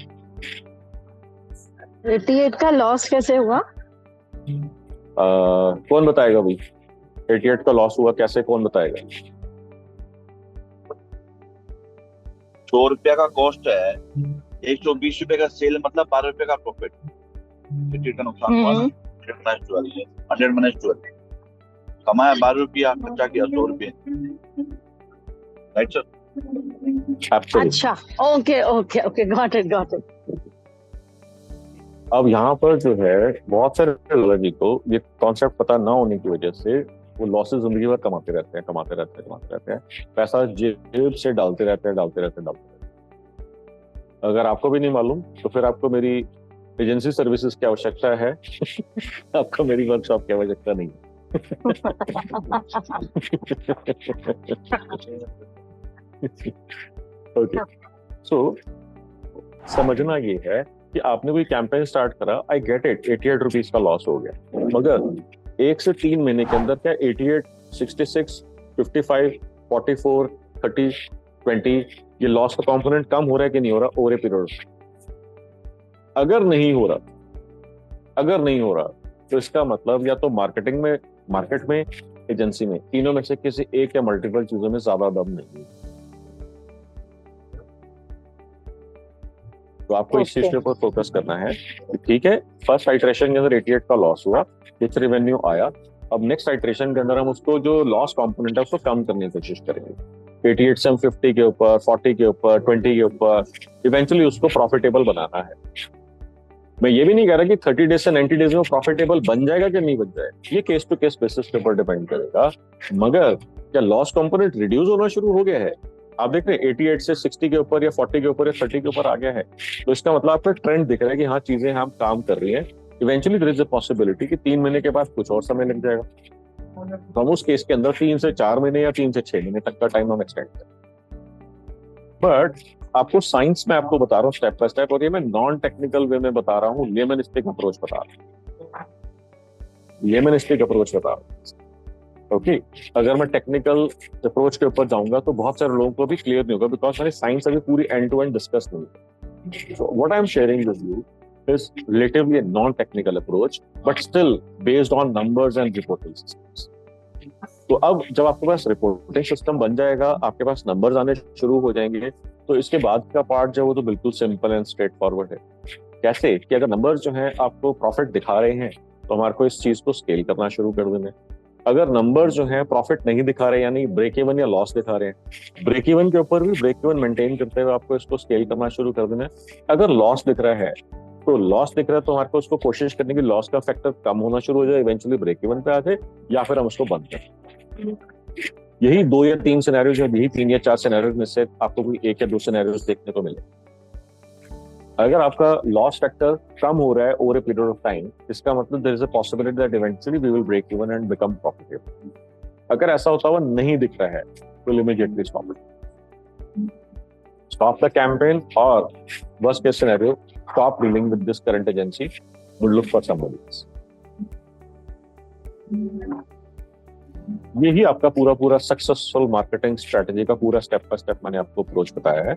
88 का लॉस कैसे हुआ? कौन बताएगा भाई? 88 का लॉस हुआ कैसे, कौन बताएगा? 100 रुपया का कॉस्ट है, 120 रुपए का सेल, मतलब 12 रुपए का प्रॉफिट। 88 का नुकसान हुआ ना, 100 minus 12 कमाया 12 रुपया, खर्चा किया 100 रुपये, राइट सर? अच्छा, okay okay okay, got it. अब यहाँ पर जो है बहुत सारे लोगों को ये कॉन्सेप्ट पता ना होने की वजह से वो लॉसेस जिंदगी भर कमाते रहते हैं, पैसा जेब से डालते रहते हैं। अगर आपको भी नहीं मालूम तो फिर आपको मेरी एजेंसी सर्विसेज की आवश्यकता है आपको मेरी वर्कशॉप की आवश्यकता नहीं ओके, सो समझना ये है कि आपने कोई कैंपेन स्टार्ट करा, आई गेट इट, 88 रुपीज का लॉस हो गया, मगर 1 से 3 महीने के अंदर क्या 88, 66, 55, 44, 30, 20 ये लॉस का कंपोनेंट कम हो रहा है कि नहीं हो रहा ओवर ए पीरियड? अगर नहीं हो रहा तो इसका मतलब या तो मार्केट में एजेंसी में, तीनों में से किसी एक या मल्टीपल चीजों में ज्यादा दम नहीं है। तो आपको इस चीज के ऊपर फोकस करना है। ठीक है, फर्स्ट आइटरेशन के अंदर 88 का लॉस हुआ, कुछ रेवेन्यू आया, अब नेक्स्ट आइटरेशन के अंदर हम उसको जो लॉस कंपोनेंट है उसको कम करने की कोशिश करेंगे। 88 से हम 50 के ऊपर, 40 के ऊपर, 20 के ऊपर, इवेंचुअली उसको प्रॉफिटेबल बनाना है। मैं ये भी नहीं कह रहा कि 30 डेज से 90 डेज में प्रॉफिटेबल बन जाएगा कि नहीं बन जाएगा, ये केस टू केस बेसिस के ऊपर डिपेंड करेगा। मगर क्या लॉस कंपोनेंट रिड्यूस होना शुरू हो गया है? आप देख रहे हैं 88 से 60 के ऊपर या 40 के ऊपर या 30 के ऊपर आ गया है, तो इसका मतलब आपको ट्रेंड दिख रहा है कि हाँ चीजें हम काम कर रही हैं। Eventually there is a possibility कि 3 महीने के बाद कुछ और समय लग जाएगा, तो हम उस केस के अंदर 3 से 4 महीने या 3 से 6 महीने तक का टाइम हम एक्सटेंड करें। बट आपको साइंस में आपको बता रहा हूँ स्टेप बाय स्टेप, और ये मैं नॉन टेक्निकल वे में बता रहा हूँ, लेमनिस्टिक अप्रोच बता रहा हूँ, लेमनिस्टिक अप्रोच बता रहा हूँ। ओके, अगर मैं टेक्निकल अप्रोच के ऊपर जाऊंगा तो बहुत सारे लोगों को भी क्लियर नहीं होगा, बिकॉज मैंने साइंस अभी पूरी एंड टू एंड डिस्कस नहीं की। So what I am sharing with you is relatively a non-technical approach, but still based on numbers and reporting systems. तो अब जब आपके पास रिपोर्टिंग सिस्टम बन जाएगा, आपके पास नंबर्स आने शुरू हो जाएंगे, तो इसके बाद का पार्ट जो है वो तो बिल्कुल सिंपल एंड स्ट्रेट फॉरवर्ड है। कैसे कि अगर नंबर्स जो हैं आपको प्रॉफिट दिखा रहे हैं तो हमारे को इस चीज को स्केल करना शुरू कर देना है। अगर नंबर्स जो हैं प्रॉफिट नहीं दिखा रहे, यानी ब्रेक इवन या लॉस दिखा रहे हैं, ब्रेक इवन के ऊपर भी ब्रेक इवन मेंटेन करते हुए आपको इसको स्केल करना शुरू कर देना है। अगर लॉस दिख रहा है तो लॉस दिख रहा है तो हमारे को उसको कोशिश करने की लॉस का फैक्टर कम होना शुरू हो जाए, इवेंचुअली ब्रेक इवन पे आ जाए, या फिर हम उसको बंद करें। यही 2 या 3 सिनेरियोज, यही 3 या 4 सिनेरियोज में से आपको कोई 1 या 2 सिनेरियोज देखने को मिले। अगर आपका लॉस फैक्टर कम हो रहा है over a period of time, इसका मतलब there is a possibility that eventually we will break even and become profitable. अगर ऐसा होता हुआ नहीं दिख रहा है तो immediately stop it, stop the campaign, और worst case scenario stop dealing with this current agency, would look for somebody else. यही आपका पूरा सक्सेसफुल मार्केटिंग स्ट्रेटजी का पूरा स्टेप बाय स्टेप मैंने आपको अप्रोच बताया है।